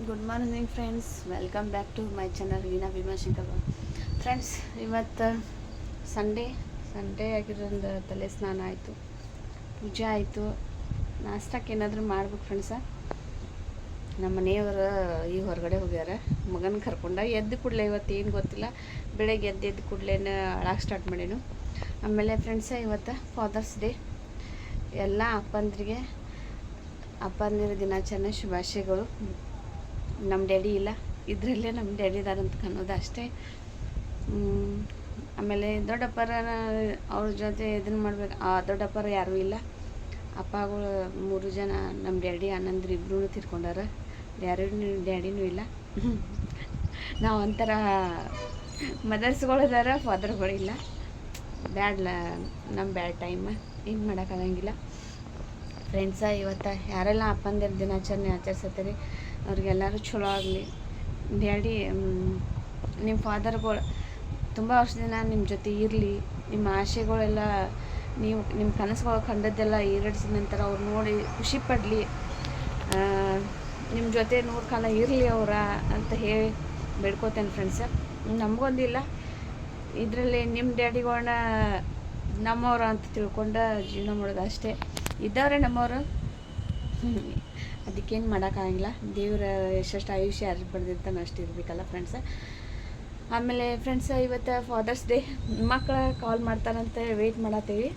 Good morning friends, welcome back to my channel Veena Bhimashankar. Friends, ಇವತ್ತು Sunday ಆಗಿರೋದ್ರಿಂದ ತಲೆ ಸ್ನಾನ ಆಯಿತು, ಪೂಜೆ ಆಯಿತು. ನಾಷ್ಟಕ್ಕೆ ಏನಾದರೂ ಮಾಡ್ಬೇಕು ಫ್ರೆಂಡ್ಸ. ನಮ್ಮ ಮನೆಯವರು ಈಗ ಹೊರಗಡೆ ಹೋಗ್ಯಾರ, ಮಗನ ಕರ್ಕೊಂಡ. ಎದ್ದು ಕೂಡಲೇ ಇವತ್ತು ಏನು ಗೊತ್ತಿಲ್ಲ, ಬೆಳಗ್ಗೆ ಎದ್ದು ಕೂಡಲೇ ಅಳಕ್ಕೆ ಸ್ಟಾರ್ಟ್ ಮಾಡೇನು. ಆಮೇಲೆ ಫ್ರೆಂಡ್ಸ, ಇವತ್ತು ಫಾದರ್ಸ್ ಡೇ. ಎಲ್ಲ ಅಪ್ಪಂದಿರ ದಿನಾಚರಣೆ ಶುಭಾಶಯಗಳು. ನಮ್ಮ ಡ್ಯಾಡಿ ಇಲ್ಲ, ಇದರಲ್ಲೇ ನಮ್ಮ ಡ್ಯಾಡಿ ಇದಾರಂತ ಅನ್ನೋದು ಅಷ್ಟೇ. ಆಮೇಲೆ ದೊಡ್ಡಪ್ಪರ ಅವ್ರ ಜೊತೆ ಇದನ್ನು ಮಾಡ್ಬೇಕು. ದೊಡ್ಡಪ್ಪರ ಯಾರೂ ಇಲ್ಲ. ಅಪ್ಪಗಳು 3 ಜನ, ನಮ್ಮ ಡ್ಯಾಡಿ ಅಣ್ಣಂದ್ರು ಇಬ್ಬರೂ ತೀರ್ಕೊಂಡಾರ. ಡ್ಯಾಡಿನೂ ಇಲ್ಲ. ನಾವು ಒಂಥರ ಮದರ್ಸ್ಗಳಿದಾರ, ಫಾದರ್ಗಳಿಲ್ಲ. ನಮ್ಮ ಬ್ಯಾಡ್ ಟೈಮ್, ಏನು ಮಾಡೋಕ್ಕಾಗಂಗಿಲ್ಲ. ಫ್ರೆಂಡ್ಸ, ಇವತ್ತು ಯಾರೆಲ್ಲ ಅಪ್ಪಂದಿರ ದಿನಾಚರಣೆ ಆಚರಿಸತ್ತೀರಿ ಅವ್ರಿಗೆಲ್ಲರೂ ಚಲೋ ಆಗಲಿ. ಡ್ಯಾಡಿ, ನಿಮ್ಮ ಫಾದರ್ಗಳು ತುಂಬ ವರ್ಷದಿಂದ ನಿಮ್ಮ ಜೊತೆ ಇರಲಿ. ನಿಮ್ಮ ಆಸೆಗಳೆಲ್ಲ, ನೀವು ನಿಮ್ಮ ಕನಸುಗಳು ಕಂಡದ್ದೆಲ್ಲ ಈಡೇರಿಸಿದ ನಂತರ ಅವ್ರು ನೋಡಿ ಖುಷಿ ಪಡಲಿ. ನಿಮ್ಮ ಜೊತೆ 100 ಕಾಲ ಇರಲಿ ಅವರ ಅಂತ ಹೇಳಿ ಬೇಡ್ಕೋತೇನೆ ಫ್ರೆಂಡ್ಸ. ನಮಗೊಂದಿಲ್ಲ, ಇದರಲ್ಲಿ ನಿಮ್ಮ ಡ್ಯಾಡಿಗಳನ್ನ ನಮ್ಮವ್ರು ಅಂತ ತಿಳ್ಕೊಂಡು ಜೀವನ ಮಾಡೋದು ಅಷ್ಟೇ. ಇದ್ದವ್ರೆ ನಮ್ಮವರು, ಅದಕ್ಕೇನು ಮಾಡೋಕ್ಕಾಗಿಲ್ಲ. ದೇವ್ರ ಎಷ್ಟೆಷ್ಟು ಆಯುಷ್ಯ ಯಾರು ಬರೆದಿರ್ತಾನೆ ಅಷ್ಟು ಇರಬೇಕಲ್ಲ ಫ್ರೆಂಡ್ಸ. ಆಮೇಲೆ ಫ್ರೆಂಡ್ಸ, ಇವತ್ತು ಫಾದರ್ಸ್ ಡೇ. ಮಕ್ಕಳು ಕಾಲ್ ಮಾಡ್ತಾರಂತೆ ವೆಯ್ಟ್ ಮಾಡತ್ತೀವಿ.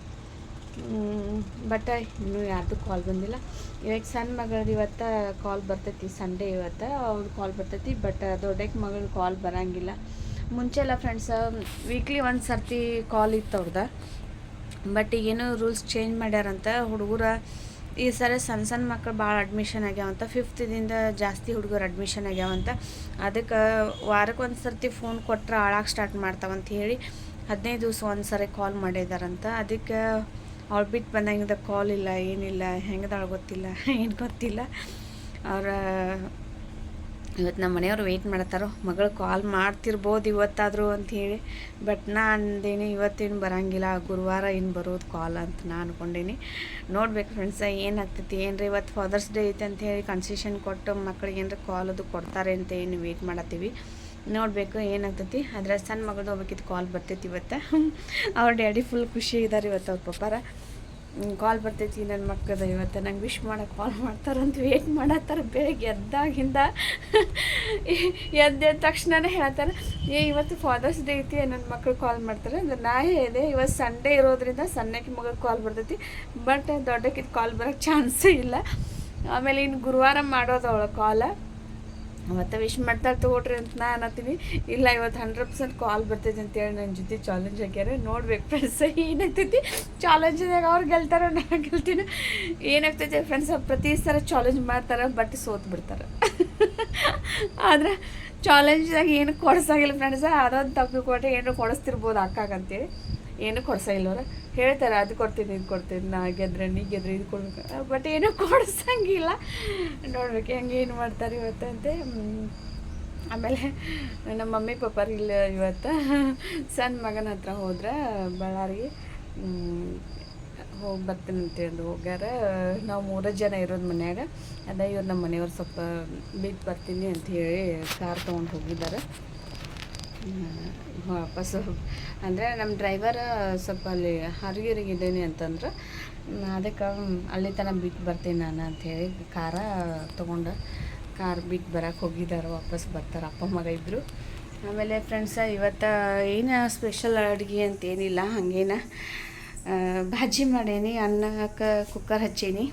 ಬಟ್ ಇನ್ನೂ ಯಾರ್ದು ಕಾಲ್ ಬಂದಿಲ್ಲ. ಇವಾಗ ಸಣ್ಣ ಮಗಳದ್ದು ಇವತ್ತು ಕಾಲ್ ಬರ್ತೈತಿ. ಸಂಡೇ ಇವತ್ತು ಅವ್ರು ಕಾಲ್ ಬರ್ತೈತಿ. ಬಟ್ ದೊಡ್ಡಕ್ಕೆ ಮಗಳು ಕಾಲ್ ಬರೋಂಗಿಲ್ಲ. ಮುಂಚೆಲ್ಲ ಫ್ರೆಂಡ್ಸ ವೀಕ್ಲಿ ಒಂದು ಸರ್ತಿ ಕಾಲ್ ಇತ್ತು ಅವ್ರದ್ದು. ಬಟ್ ಈಗೇನು ರೂಲ್ಸ್ ಚೇಂಜ್ ಮಾಡ್ಯಾರಂತ. ಹುಡುಗರ ಈ ಸರಿ ಸಣ್ಣ ಮಕ್ಕಳು ಭಾಳ ಅಡ್ಮಿಷನ್ ಆಗ್ಯಾವಂತ. 5th ಜಾಸ್ತಿ ಹುಡುಗರು ಅಡ್ಮಿಷನ್ ಆಗ್ಯಾವಂತ. ಅದಕ್ಕೆ ವಾರಕ್ಕೆ ಒಂದು ಸರ್ತಿ ಫೋನ್ ಕೊಟ್ಟರೆ ಆಳಕ್ಕೆ ಸ್ಟಾರ್ಟ್ ಮಾಡ್ತಾವಂತ ಹೇಳಿ 15 ದಿವಸ ಒಂದು ಸರಿ ಕಾಲ್ ಮಾಡಿದಾರಂತ. ಅದಕ್ಕೆ ಅವ್ಳು ಬಿಟ್ಟು ಬಂದಂಗಿಂದ ಕಾಲ್ ಇಲ್ಲ, ಏನಿಲ್ಲ. ಹೆಂಗದಾಳು ಗೊತ್ತಿಲ್ಲ, ಏನು ಗೊತ್ತಿಲ್ಲ. ಇವತ್ತು ನಮ್ಮ ಮನೆಯವ್ರು ವೆಯ್ಟ್ ಮಾಡತ್ತಾರೋ, ಮಗಳು ಕಾಲ್ ಮಾಡ್ತಿರ್ಬೋದು ಇವತ್ತಾದರೂ ಅಂಥೇಳಿ. ಬಟ್ ನಾ ಅಂದೇನಿ ಇವತ್ತೇನು ಬರೋಂಗಿಲ್ಲ, ಗುರುವಾರ ಏನು ಬರೋದು ಕಾಲ್ ಅಂತ ನಾನು ಅಂದ್ಕೊಂಡೇನಿ. ನೋಡ್ಬೇಕು ಫ್ರೆಂಡ್ಸ ಏನಾಗ್ತೈತಿ. ಏನ್ರಿ ಇವತ್ತು ಫಾದರ್ಸ್ ಡೇ ಐತೆ ಅಂಥೇಳಿ ಕನ್ಸೆಷನ್ ಕೊಟ್ಟು ಮಕ್ಳಿಗೆ ಏನರ ಕಾಲ್ ಅದು ಕೊಡ್ತಾರೆ ಅಂತ ಏನು ವೆಯ್ಟ್ ಮಾಡತ್ತೀವಿ. ನೋಡಬೇಕು ಏನಾಗ್ತೈತಿ. ಆದರೆ ಸಣ್ಣ ಮಗಳದ್ದು ಹೋಗ್ಬೇಕಿತ್ತು, ಕಾಲ್ ಬರ್ತೈತಿ ಇವತ್ತು. ಅವ್ರ ಡ್ಯಾಡಿ ಫುಲ್ ಖುಷಿ ಇದ್ದಾರೆ ಇವತ್ತು. ಅವ್ರ ಪಪ್ಪಾರ ಕಾಲ್ ಬರ್ತೈತಿ ನನ್ನ ಮಕ್ಕಳು ಇವತ್ತು ನಂಗೆ ವಿಶ್ ಮಾಡೋಕೆ ಕಾಲ್ ಮಾಡ್ತಾರಂತ ವೇಟ್ ಮಾಡತ್ತಾರೆ. ಬೆಳಗ್ಗೆ ಎದ್ದಾಗಿಂದ ಎದ್ದ ತಕ್ಷಣನೇ ಹೇಳ್ತಾರೆ, ಇವತ್ತು ಫಾದರ್ಸ್ ಡೇ ಐತಿ, ನನ್ನ ಮಕ್ಕಳು ಕಾಲ್ ಮಾಡ್ತಾರೆ. ಅಂದ್ರೆ ನಾ ಹೇಳಿದೆ ಇವತ್ತು ಸಂಡೇ ಇರೋದ್ರಿಂದ ಸಣ್ಣಕ್ಕೆ ಮಗಳಿಗೆ ಕಾಲ್ ಬರ್ತೈತಿ. ಬಟ್ ದೊಡ್ಡಕ್ಕಿದ್ದು ಕಾಲ್ ಬರೋಕ್ಕೆ ಚಾನ್ಸೇ ಇಲ್ಲ. ಆಮೇಲೆ ಇನ್ನು ಗುರುವಾರ ಮಾಡೋದು ಅವಳ ಕಾಲ. ಅವತ್ತು ವಿಶ್ ಮಾಡ್ತಾರೆ ತೊಗೊಳ್ರಿ ಅಂತ ನಾ ಅನ್ನತ್ತೀನಿ. ಇಲ್ಲ, ಇವತ್ತು 100% ಕಾಲ್ ಬರ್ತೈತಿ ಅಂತೇಳಿ ನನ್ನ ಜೊತೆ ಚಾಲೆಂಜ್ ಹಾಕ್ಯಾರ. ನೋಡ್ಬೇಕು ಫ್ರೆಂಡ್ಸ್ ಏನಾಗ್ತೈತಿ. ಚಾಲೆಂಜ್ದಾಗ ಅವ್ರು ಗೆಲ್ತಾರೋ ನಾನು ಗೆಲ್ತೀನಿ, ಏನಾಗ್ತೈತಿ ಫ್ರೆಂಡ್ಸ್. ಪ್ರತಿ ಸಲ ಚಾಲೆಂಜ್ ಮಾಡ್ತಾರೆ, ಬಟ್ ಸೋತು ಬಿಡ್ತಾರೆ. ಆದ್ರೆ ಚಾಲೆಂಜ್ದಾಗ ಏನು ಕೊಡ್ಸಾಗಿಲ್ಲ ಫ್ರೆಂಡ್ಸ. ಅದೊಂದು ತಪ್ಪಿಕೊಟ್ಟೆ ಏನು ಕೊಡಿಸ್ತಿರ್ಬೋದು ಅಕ್ಕಾಗಂತೇಳಿ. ಏನು ಕೊಡ್ಸಾಗಿಲ್ಲವ್ರ. ಹೇಳ್ತಾರೆ ಅದು ಕೊಡ್ತೀನಿ ಇದು ಕೊಡ್ತೀನಿ, ನಾ ಗೆದ್ರೆ ನೀ ಗೆದ್ರೆ ಇದು ಕೊಡ್ಬೇಕು. ಬಟ್ ಏನೂ ಕೊಡ್ಸಂಗಿಲ್ಲ. ನೋಡ್ಬೇಕು ಹೆಂಗೆ ಏನು ಮಾಡ್ತಾರೆ ಇವತ್ತು ಅಂತೆ. ಆಮೇಲೆ ನಮ್ಮ ಮಮ್ಮಿ ಪಪ್ಪಾರು ಇಲ್ಲ ಇವತ್ತು. ಸಣ್ಣ ಮಗನ ಹತ್ರ ಹೋದ್ರೆ ಬಳ್ಳಾರಿಗೆ ಹೋಗಿ ಬರ್ತೀನಿ ಅಂತೇಳಿ ಹೋಗ್ಯಾರ. ನಾವು 3 ಜನ ಇರೋದು ಮನ್ಯಾಗ. ಅದೇ ಇವ್ರು ನಮ್ಮ ಮನೆಯವ್ರು ಸ್ವಲ್ಪ ಬಿಟ್ಟು ಬರ್ತೀನಿ ಅಂಥೇಳಿ ಕಾರ್ ತೊಗೊಂಡು ಹೋಗಿದ್ದಾರೆ. ವಾಪಸ್ಸು ಅಂದರೆ ನಮ್ಮ ಡ್ರೈವರ್ ಸ್ವಲ್ಪ ಅಲ್ಲಿ ಹರಿಗಿರಿಗಿದ್ದೀನಿ ಅಂತಂದ್ರೆ, ಅದಕ್ಕೆ ಅಲ್ಲಿ ತನಕ ಬಿಟ್ಟು ಬರ್ತೀನಿ ನಾನು ಅಂಥೇಳಿ ತೊಗೊಂಡು ಕಾರ್ ಬಿಟ್ಟು ಬರೋಕ್ಕೆ ಹೋಗಿದ್ದಾರೆ. ವಾಪಸ್ ಬರ್ತಾರೆ ಅಪ್ಪ ಮಗ ಇದ್ದರು. ಆಮೇಲೆ ಫ್ರೆಂಡ್ಸ, ಇವತ್ತು ಏನು ಸ್ಪೆಷಲ್ ಅಡುಗೆ ಅಂತೇನಿಲ್ಲ. ಹಾಗೇನ ಭಾಜಿ ಮಾಡೀನಿ, ಅನ್ನಕ್ಕೆ ಕುಕ್ಕರ್ ಹಚ್ಚೀನಿ,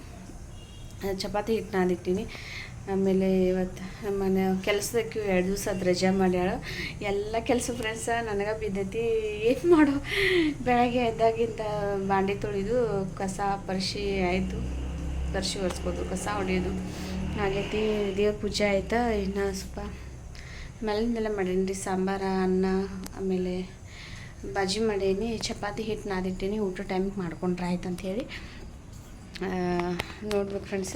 ಚಪಾತಿ ಹಿಟ್ಟು ನಾದಿಟ್ಟೀನಿ. ಆಮೇಲೆ ಇವತ್ತು ನಮ್ಮ ಮನೆ ಕೆಲಸದಕ್ಕೆ 2 ದಿವಸ ಅದು ರಜೆ ಮಾಡ್ಯಾಳ. ಎಲ್ಲ ಕೆಲಸ ಫ್ರೆಂಡ್ಸ ನನಗೆ ಬಿದ್ದೈತಿ. ಏನು ಮಾಡೋ, ಬೆಳಗ್ಗೆ ಎದ್ದಾಗಿಂದ ಬಾಂಡೆ ತೊಳೆದು ಕಸ ಪರಿಶಿ ಆಯಿತು, ಪರಿಶಿ ಒರೆಸ್ಬೋದು, ಕಸ ಹೊಡೆಯೋದು ಆಗೈತಿ. ದೇವ್ರ ಪೂಜೆ ಆಯ್ತು. ಇನ್ನು ಸ್ವಲ್ಪ ಮೇಲಿಂದೆಲ್ಲ ಮಾಡೀನಿ ರೀ. ಸಾಂಬಾರ, ಅನ್ನ, ಆಮೇಲೆ ಬಾಜಿ ಮಾಡೀನಿ, ಚಪಾತಿ ಹಿಟ್ಟು ನಾದಿಟ್ಟೀನಿ. ಊಟ ಟೈಮಿಗೆ ಮಾಡ್ಕೊಂಡ್ರೆ ಆಯ್ತು ಅಂಥೇಳಿ ನೋಡ್ಬೇಕು ಫ್ರೆಂಡ್ಸ.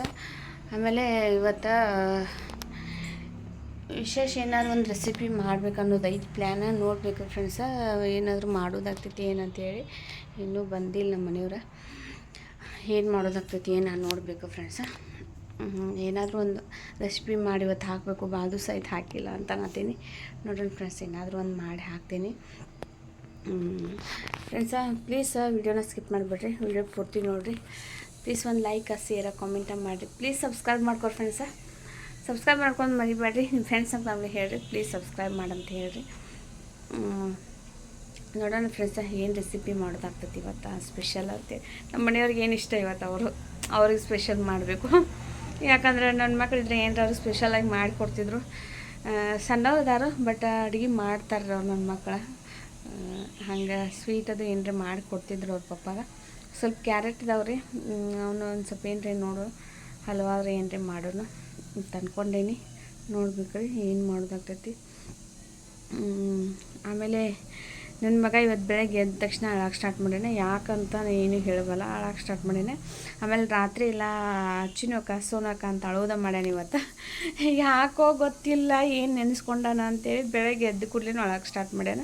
ಆಮೇಲೆ ಇವತ್ತು ವಿಶೇಷ ಏನಾದ್ರು ಒಂದು ರೆಸಿಪಿ ಮಾಡ್ಬೇಕನ್ನೋದು ಐದು ಪ್ಲ್ಯಾನ. ನೋಡಬೇಕು ಫ್ರೆಂಡ್ಸ ಏನಾದರೂ ಮಾಡೋದಾಗ್ತೈತಿ ಏನಂತೇಳಿ. ಇನ್ನೂ ಬಂದಿಲ್ಲ ನಮ್ಮ ಮನೆಯವ್ರು. ಏನು ಮಾಡೋದಾಗ್ತೈತಿ ಏನು ನೋಡಬೇಕು ಫ್ರೆಂಡ್ಸ. ಏನಾದರೂ ಒಂದು ರೆಸಿಪಿ ಮಾಡಿ ಇವತ್ತು ಹಾಕಬೇಕು, ಭಾಳ ದಿವಸ ಆಯ್ತು ಹಾಕಿಲ್ಲ ಅಂತ ಅನ್ನತ್ತೀನಿ. ನೋಡೋಣ ಫ್ರೆಂಡ್ಸ್, ಏನಾದರೂ ಒಂದು ಮಾಡಿ ಹಾಕ್ತೀನಿ ಫ್ರೆಂಡ್ಸ. ಪ್ಲೀಸ್ ವಿಡಿಯೋನ ಸ್ಕಿಪ್ ಮಾಡಿಬಿಡ್ರಿ, ವಿಡಿಯೋ ಪೂರ್ತಿ ನೋಡಿರಿ. ಪ್ಲೀಸ್ ಒಂದು ಲೈಕ್, ಶೇರ್, ಕಾಮೆಂಟ ಮಾಡಿರಿ. ಪ್ಲೀಸ್ ಸಬ್ಸ್ಕ್ರೈಬ್ ಮಾಡ್ಕೊರಿ ಫ್ರೆಂಡ್ಸ. ಸಬ್ಸ್ಕ್ರೈಬ್ ಮಾಡ್ಕೊಂಡು ಮರಿಬೇಡ್ರಿ. ನಿಮ್ಮ ಫ್ರೆಂಡ್ಸ್ ಅಂತ ನಮಗೆ ಹೇಳ್ರಿ, ಪ್ಲೀಸ್ ಸಬ್ಸ್ಕ್ರೈಬ್ ಮಾಡಂತ ಹೇಳ್ರಿ. ನೋಡೋಣ ಫ್ರೆಂಡ್ಸ, ಏನು ರೆಸಿಪಿ ಮಾಡೋದಾಗ್ತೈತಿ ಇವತ್ತು ಸ್ಪೆಷಲ್ ಅಂತೇಳಿ. ನಮ್ಮ ಮನೆಯವ್ರಿಗೆ ಏನು ಇಷ್ಟ ಇವತ್ತು ಅವ್ರಿಗೆ ಸ್ಪೆಷಲ್ ಮಾಡಬೇಕು. ಯಾಕಂದ್ರೆ ನನ್ನ ಮಕ್ಕಳಿದ್ರೆ ಏನಾದ್ರು ಸ್ಪೆಷಲಾಗಿ ಮಾಡಿಕೊಡ್ತಿದ್ರು. ಸಣ್ಣವ್ರದಾರು ಬಟ್ ಅಡುಗೆ ಮಾಡ್ತಾರೆ ಅವ್ರು ನನ್ನ ಮಕ್ಕಳು. ಹಂಗೆ ಸ್ವೀಟ್ ಅದು ಏನರ ಮಾಡಿಕೊಡ್ತಿದ್ರು ಅವ್ರ ಪಪ್ಪಾಗ. ಸ್ವಲ್ಪ ಕ್ಯಾರೆಟ್ ಇದಾವ್ರಿ, ಅವನು ಒಂದು ಸ್ವಲ್ಪ ಏನರ ನೋಡು ಹಲವಾರು ಏನರ ಮಾಡೋಣ ಅಂತ ಅಂದ್ಕೊಂಡೇನಿ. ನೋಡ್ಬೇಕು ರೀ ಏನು ಮಾಡೋದಾಗ್ತೈತಿ. ಆಮೇಲೆ ನನ್ನ ಮಗ ಇವತ್ತು ಬೆಳಗ್ಗೆ ಎದ್ದ ತಕ್ಷಣ ಅಳಕ್ಕೆ ಸ್ಟಾರ್ಟ್ ಮಾಡೇನೆ. ಯಾಕಂತ ಏನು ಹೇಳಬಲ್ಲ, ಅಳಕ್ಕೆ ಸ್ಟಾರ್ಟ್ ಮಾಡೇನೆ. ಆಮೇಲೆ ರಾತ್ರಿ ಎಲ್ಲ ಚಿನ್ನೋಕ ಸೋನಕ ಅಂತ ಅಳೋದ ಮಾಡ್ಯಾನ ಇವತ್ತು. ಯಾಕೋ ಗೊತ್ತಿಲ್ಲ ಏನು ನೆನೆಸ್ಕೊಂಡಾನ ಅಂತೇಳಿ ಬೆಳಗ್ಗೆ ಎದ್ದು ಕೂಡಲೇ ಅಳಕ್ಕೆ ಸ್ಟಾರ್ಟ್ ಮಾಡ್ಯಾನ.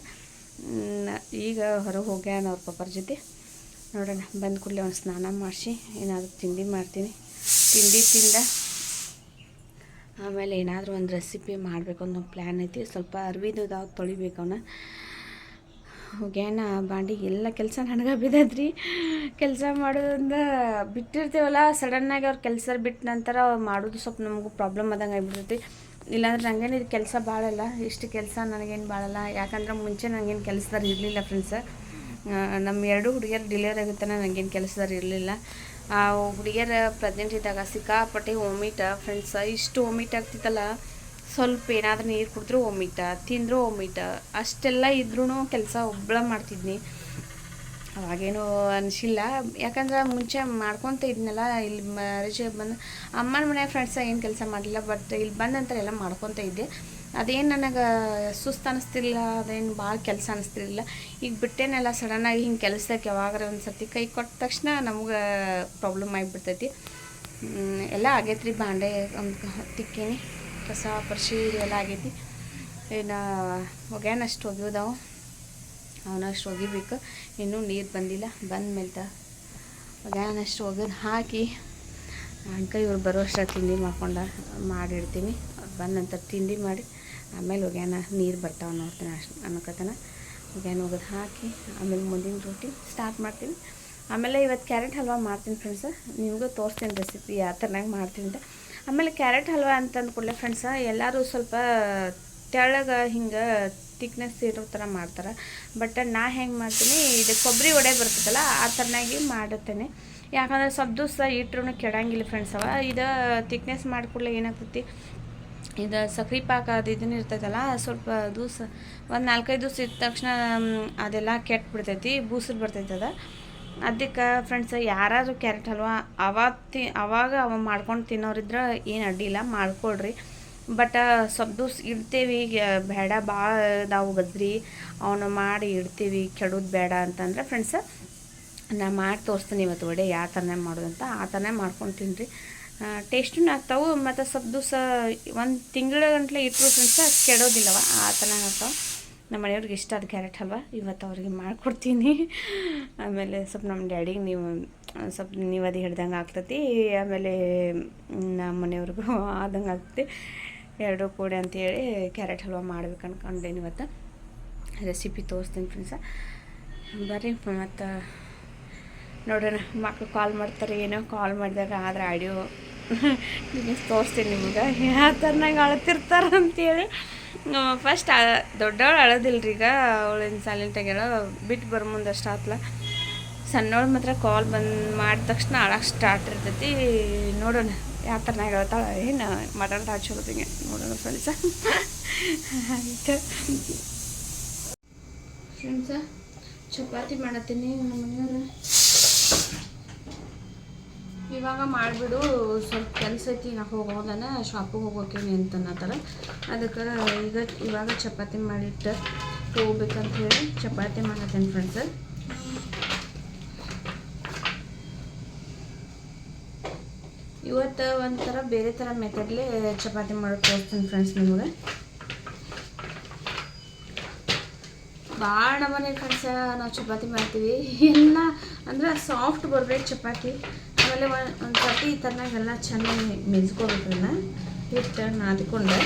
ಈಗ ಹೊರಗೆ ಹೋಗ್ಯಾನ ಅವ್ರ ಪಪ್ಪರ ಜೊತೆ. ನೋಡೋಣ, ಬಂದ ಕೂಡಲೇ ಒಂದು ಸ್ನಾನ ಮಾಡಿಸಿ ಏನಾದರೂ ತಿಂಡಿ ಮಾಡ್ತೀನಿ. ತಿಂಡಿ ತಿಂದ ಆಮೇಲೆ ಏನಾದರೂ ಒಂದು ರೆಸಿಪಿ ಮಾಡಬೇಕು ಅನ್ನೋ ಪ್ಲ್ಯಾನ್ ಐತಿ. ಸ್ವಲ್ಪ ಅರ್ವಿದು ತೊಳಿಬೇಕು ಅವನ್ನ. ಹೋಗ್ಯಾನ ಬಾಂಡಿ ಎಲ್ಲ ಕೆಲಸ ನನಗೆ ಬಿದ್ದದ್ರಿ. ಕೆಲಸ ಮಾಡೋದ್ರಿಂದ ಬಿಟ್ಟಿರ್ತೀವಲ್ಲ, ಸಡನ್ನಾಗಿ ಅವ್ರು ಕೆಲಸ ಬಿಟ್ಟ ನಂತರ ಮಾಡೋದು ಸ್ವಲ್ಪ ನಮಗೂ ಪ್ರಾಬ್ಲಮ್ ಆದಂಗೆ ಆಗಿಬಿಡ್ತೈತಿ. ಇಲ್ಲಾಂದ್ರೆ ನನಗೇನು ಇದು ಕೆಲಸ ಭಾಳಲ್ಲ, ಇಷ್ಟು ಕೆಲಸ ನನಗೇನು ಭಾಳಲ್ಲ. ಯಾಕಂದ್ರೆ ಮುಂಚೆ ನನಗೇನು ಕೆಲಸದಾರ ಇರಲಿಲ್ಲ ಫ್ರೆಂಡ್ಸ. ನಮ್ಮ 2 ಹುಡುಗಿಯರು ಡಿಲಿವರಿ ಆಗುತ್ತಾನೆ ನನಗೇನು ಕೆಲಸದಾರ ಇರಲಿಲ್ಲ. ಆ ಹುಡುಗಿಯರ ಪ್ರೆಗ್ನೆಂಟ್ ಇದ್ದಾಗ ಸಿಕ್ಕಾಪಟ್ಟೆ ವಾಮಿಟ ಫ್ರೆಂಡ್ಸ. ಇಷ್ಟು ವಾಮಿಟ್ ಆಗ್ತಿತ್ತಲ್ಲ, ಸ್ವಲ್ಪ ಏನಾದರೂ ನೀರು ಕುಡಿದ್ರೂ ವಾಮಿಟ, ತಿಂದರೂ ವಾಮಿಟ, ಅಷ್ಟೆಲ್ಲ ಇದ್ರೂ ಕೆಲಸ ಒಬ್ಬಳ ಮಾಡ್ತಿದ್ನಿ. ಅವಾಗೇನು ಅನಿಸಿಲ್ಲ, ಯಾಕಂದ್ರೆ ಮುಂಚೆ ಮಾಡ್ಕೊತ ಇದ್ನಲ್ಲ. ಇಲ್ಲಿ ಮ್ಯಾರೇಜ್ ಬಂದು ಅಮ್ಮನ ಮನೆಯಾಗ ಫ್ರೆಂಡ್ಸ ಏನು ಕೆಲಸ ಮಾಡಲಿಲ್ಲ, ಬಟ್ ಇಲ್ಲಿ ಬಂದ ನಂತರ ಎಲ್ಲ ಮಾಡ್ಕೊತ ಇದ್ದೆ. ಅದೇನು ನನಗೆ ಸುಸ್ತು ಅನ್ನಿಸ್ತಿಲ್ಲ, ಅದೇನು ಭಾಳ ಕೆಲಸ ಅನ್ನಿಸ್ತಿರ್ಲಿಲ್ಲ. ಈಗ ಬಿಟ್ಟೇನೆಲ್ಲ ಸಡನ್ನಾಗಿ ಹಿಂಗೆ ಕೆಲಸಕ್ಕೆ ಯಾವಾಗಾರ ಒಂದು ಸರ್ತಿ ಕೈ ಕೊಟ್ಟ ತಕ್ಷಣ ನಮ್ಗೆ ಪ್ರಾಬ್ಲಮ್ ಆಗಿಬಿಡ್ತೈತಿ. ಎಲ್ಲ ಆಗೈತ್ರಿ. ಬಾಂಡೆ ಒಂದು ತಿಕ್ಕೀನಿ, ಕಸ ಪರ್ಶಿ ಎಲ್ಲ ಆಗೈತಿ. ಇನ್ನು ಒಗ್ಯಾನಷ್ಟು ಒಗ್ಯೋದಾವು, ಅವನಷ್ಟು ಒಗಿಬೇಕು. ಇನ್ನೂ ನೀರು ಬಂದಿಲ್ಲ, ಬಂದ ಮೇಲೆ ಒಗ್ಯಾನಷ್ಟು ಒಗೆದು ಹಾಕಿ ಅನ್ಕ ಇವ್ರು ಬರೋ ಅಷ್ಟ ತಿಂಡಿ ಮಾಡಿಡ್ತೀನಿ. ಬಂದ ನಂತರ ತಿಂಡಿ ಮಾಡಿ ಆಮೇಲೆ ಒಗ್ಯಾನ ನೀರು ಬರ್ತಾವೆ ನೋಡ್ತೀನಿ ಅಷ್ಟು ಅನ್ನಕತನ. ಒಗ್ಯಾನ ಒಗೆದು ಹಾಕಿ ಆಮೇಲೆ ಮುಂದಿನ ರೋಟಿ ಸ್ಟಾರ್ಟ್ ಮಾಡ್ತೀನಿ. ಆಮೇಲೆ ಇವತ್ತು ಕ್ಯಾರೆಟ್ ಹಲ್ವಾ ಮಾಡ್ತೀನಿ ಫ್ರೆಂಡ್ಸ. ನಿಮಗೂ ತೋರಿಸ್ತೀನಿ ರೆಸಿಪಿ ಯಾವ ಥರನಾಗಿ ಮಾಡ್ತೀನಿ ಅಂತ. ಆಮೇಲೆ ಕ್ಯಾರೆಟ್ ಹಲ್ವಾ ಅಂತಂದು ಕೂಡಲೇ ಫ್ರೆಂಡ್ಸ ಎಲ್ಲರೂ ಸ್ವಲ್ಪ ತೆಳ್ಳಗೆ ಹಿಂಗೆ ತಿಕ್ನೆಸ್ ಇರೋ ಥರ ಮಾಡ್ತಾರೆ. ಬಟ್ ನಾ ಹೆಂಗೆ ಮಾಡ್ತೀನಿ, ಇದು ಕೊಬ್ಬರಿ ವಡೆ ಬರ್ತದಲ್ಲ ಆ ಥರನಾಗಿ ಮಾಡುತ್ತೇನೆ. ಯಾಕಂದ್ರೆ ಸ್ವಲ್ಪ ದಿವಸ ಇಟ್ಟರು ಕೆಡಂಗಿಲ್ಲ ಫ್ರೆಂಡ್ಸ್. ಇದು ತಿಕ್ನೆಸ್ ಮಾಡಿಕೊಡ್ಲೆ ಏನಾಗ್ತೈತಿ, ಇದು ಸಕ್ರೆ ಪಾಕ ಅದು ಇದನ್ನ ಇರ್ತೈತಲ್ಲ, ಸ್ವಲ್ಪ ದಿವಸ ಒಂದು 4-5 ದಿವಸ ಇದ್ದ ತಕ್ಷಣ ಅದೆಲ್ಲ ಕೆಟ್ಟು ಬೂಸರು ಬರ್ತೈತದ. ಅದಕ್ಕೆ ಫ್ರೆಂಡ್ಸ್, ಯಾರಾದರೂ ಕ್ಯಾರೆಟ್ ಹಲ್ವಾ ಅವಾಗ ಮಾಡ್ಕೊಂಡು ತಿನ್ನೋರಿದ್ರೆ ಏನು ಅಡ್ಡಿಲ್ಲ, ಮಾಡ್ಕೊಳ್ರಿ. ಬಟ್ ಸ್ವಲ್ಪ ದಿವಸ ಇಡ್ತೇವಿ, ಬೇಡ ಭಾಳ ನಾವು ಗದ್ರಿ ಅವನ್ನ ಮಾಡಿ ಇಡ್ತೀವಿ, ಕೆಡೋದು ಬೇಡ ಅಂತಂದ್ರೆ ಫ್ರೆಂಡ್ಸ ನಾ ಮಾಡಿ ತೋರಿಸ್ತೀನಿ ಇವತ್ತು ವಡೆ ಯಾವ ಥರನೇ ಮಾಡೋದಂತ. ಆ ಥರನೇ ಮಾಡ್ಕೊಂಡು ತಿನ್ನಿರಿ, ಟೇಸ್ಟೂ ಆಗ್ತಾವೆ. ಮತ್ತು ಸ್ವಲ್ಪ ದಿವಸ 1 ತಿಂಗಳ ಗಂಟ್ಲೆ ಇಟ್ಟರು ಫ್ರೆಂಡ್ಸ ಕೆಡೋದಿಲ್ಲವ, ಆ ಥರ ಆಗ್ತಾವೆ. ನಮ್ಮ ಮನೆಯವ್ರಿಗೆ ಇಷ್ಟ ಅದು ಕ್ಯಾರೆಟ್ ಹಲ್ವಾ. ಇವತ್ತು ಅವ್ರಿಗೆ ಮಾಡಿಕೊಡ್ತೀನಿ. ಆಮೇಲೆ ಸ್ವಲ್ಪ ನಮ್ಮ ಡ್ಯಾಡಿಗೆ ಸ್ವಲ್ಪ ನೀವು ಅದು ಹಿಡ್ದಂಗೆ ಆಗ್ತೈತಿ, ಆಮೇಲೆ ನಮ್ಮ ಮನೆಯವ್ರಿಗೂ ಆದಂಗೆ ಆಗ್ತೈತಿ. 2 ಕೂಡಿ ಅಂತೇಳಿ ಕ್ಯಾರೆಟ್ ಹಲ್ವಾ ಮಾಡ್ಬೇಕು ಅನ್ಕೊಂಡೇನಿ. ಇವತ್ತು ರೆಸಿಪಿ ತೋರಿಸ್ತೀನಿ ಫ್ರೆಂಡ್ಸ, ಬರ್ರಿ. ಮತ್ತು ನೋಡೋಣ, ಮಕ್ಕಳು ಕಾಲ್ ಮಾಡ್ತಾರೆ ಏನೋ, ಕಾಲ್ ಮಾಡಿದಾಗ ಆದ್ರೆ ಆಡಿಯೋ ತೋರಿಸ್ತೀನಿ ನಿಮ್ಗೆ ಯಾವ ಥರನಾಗ ಅಳ್ತಿರ್ತಾರೆ ಅಂತೇಳಿ. ಫಸ್ಟ್ ದೊಡ್ಡವಳು ಅಳೋದಿಲ್ರಿ, ಈಗ ಅವಳೇನು ಸೈಲೆಂಟಾಗ್ಯಾಳ, ಬಿಟ್ಟು ಬರೋ ಮುಂದೆ ಅಷ್ಟು ಆತ್ಲ. ಸಣ್ಣವಳು ಮಾತ್ರ ಕಾಲ್ ಮಾಡಿದ ತಕ್ಷಣ ಅಳಕ್ಕೆ ಸ್ಟಾರ್ಟ್ ಇರ್ತೈತಿ. ನೋಡೋಣ ಯಾವ ಥರನಾಗ ಹೇಳ್ತಾಳೆ, ಏನು ಮಾತಾಡ್ತಾ ಹಚ್ಚೋದಂಗೆ ನೋಡೋಣ ಫ್ರೆಂಡ್ಸ. ಆಯ್ತು ಫ್ರೆಂಡ್ಸ, ಚಪಾತಿ ಮಾಡತ್ತೀನಿ. ನಮ್ಮ ಮನೆಯವರು ಇವಾಗ ಮಾಡಿಬಿಡು, ಸ್ವಲ್ಪ ಕೆಲಸ ಐತಿ, ನಾ ಹೋಗೋದನ ಶಾಪಿಗೆ ಹೋಗೋಕೇನಿ ಅಂತ ಅನ್ನತ್ತಾರ. ಅದಕ್ಕೆ ಇವಾಗ ಚಪಾತಿ ಮಾಡಿಟ್ಟು ಹೋಗ್ಬೇಕಂತ ಹೇಳಿ ಚಪಾತಿ ಮಾಡತ್ತೇನೆ ಫ್ರೆಂಡ್ಸ್. ಇವತ್ತು ಒಂಥರ ಬೇರೆ ಥರ ಮೆಥಡ್ಲೇ ಚಪಾತಿ ಮಾಡೋದು ತೋರಿಸ್ತೀನಿ ಫ್ರೆಂಡ್ಸ್ ನಿಮಗೆ. ಭಾಳ ನಮ್ಮನೆ ಫ್ರೆಂಡ್ಸ ನಾವು ಚಪಾತಿ ಮಾಡ್ತೀವಿ, ಎಲ್ಲ ಅಂದ್ರೆ ಸಾಫ್ಟ್ ಬರ್ಬೇಕು ಚಪಾತಿ. ಆಮೇಲೆ ಒಂದು ಸರ್ತಿ ಈ ಥರನಾಗೆಲ್ಲ ಚೆನ್ನಾಗಿ ಮೆಜ್ಕೋಬೇಕನ್ನ ಹಿಟ್ಟು ನಾದಿಕೊಂಡು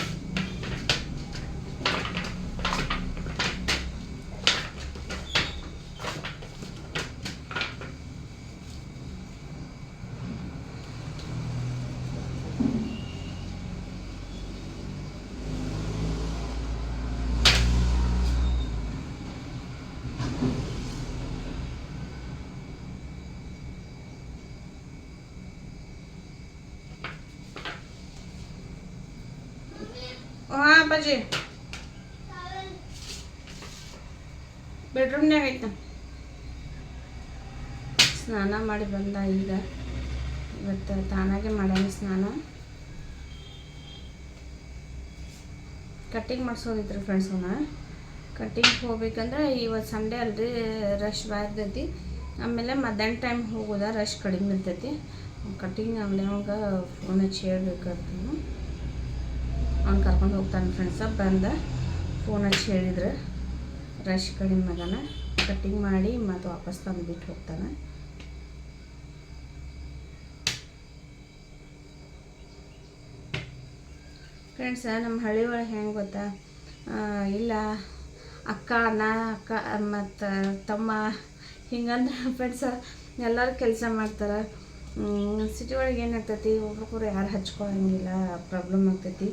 ಹಾಂ ಬಜ್ಜಿ ಬೆಡ್ರೂಮ್ನಾಗ ಐತ. ಸ್ನಾನ ಮಾಡಿ ಬಂದ ಈಗ. ಇವತ್ತು ತಾನಾಗೆ ಮಾಡ್ಯಾನ ಸ್ನಾನ. Cutting ಮಾಡಿಸೋದಿತ್ತು friends. ಕಟ್ಟಿಂಗ್ ಹೋಗ್ಬೇಕಂದ್ರೆ ಇವತ್ತು ಸಂಡೇ ಅಲ್ರಿ, ರಶ್ ಭಾಳ ಇರ್ತೈತಿ. ಆಮೇಲೆ ಮಧ್ಯಾಹ್ನ ಟೈಮ್ ಹೋಗೋದ ರಶ್ ಕಡಿಮೆ ಇರ್ತೈತಿ. ಕಟ್ಟಿಂಗ್ ಅಂಗಡಿಯೊಳಗೆ ಫೋನ್ ಹಚ್ಚಿ ಹೇಳ್ಬೇಕಾಗ್ತಾನೆ. ಅವ್ನು ಕರ್ಕೊಂಡು ಹೋಗ್ತಾನೆ ಫ್ರೆಂಡ್ಸ. ಬಂದ ಫೋನ್ ಹಚ್ಚಿ ಹೇಳಿದ್ರೆ ರಶ್ ಕಡಿಮೆ ಮಗನ ಕಟ್ಟಿಂಗ್ ಮಾಡಿ ಮತ್ತು ವಾಪಸ್ ತಂದು ಬಿಟ್ಟು ಹೋಗ್ತಾನೆ. ಫ್ರೆಂಡ್ಸ ನಮ್ಮ ಹಳ್ಳಿ ಒಳಗೆ ಹೆಂಗೆ ಗೊತ್ತಾ, ಇಲ್ಲ ಅಕ್ಕ ಮತ್ತು ತಮ್ಮ ಹಿಂಗಂದ್ರೆ ಫ್ರೆಂಡ್ಸ ಎಲ್ಲರೂ ಕೆಲಸ ಮಾಡ್ತಾರೆ. ಸಿಟಿ ಒಳಗೆ ಏನಾಗ್ತೈತಿ, ಒಬ್ರಿಗೊಬ್ರು ಯಾರು ಹಚ್ಕೊಳಂಗಿಲ್ಲ, ಪ್ರಾಬ್ಲಮ್ ಆಗ್ತೈತಿ.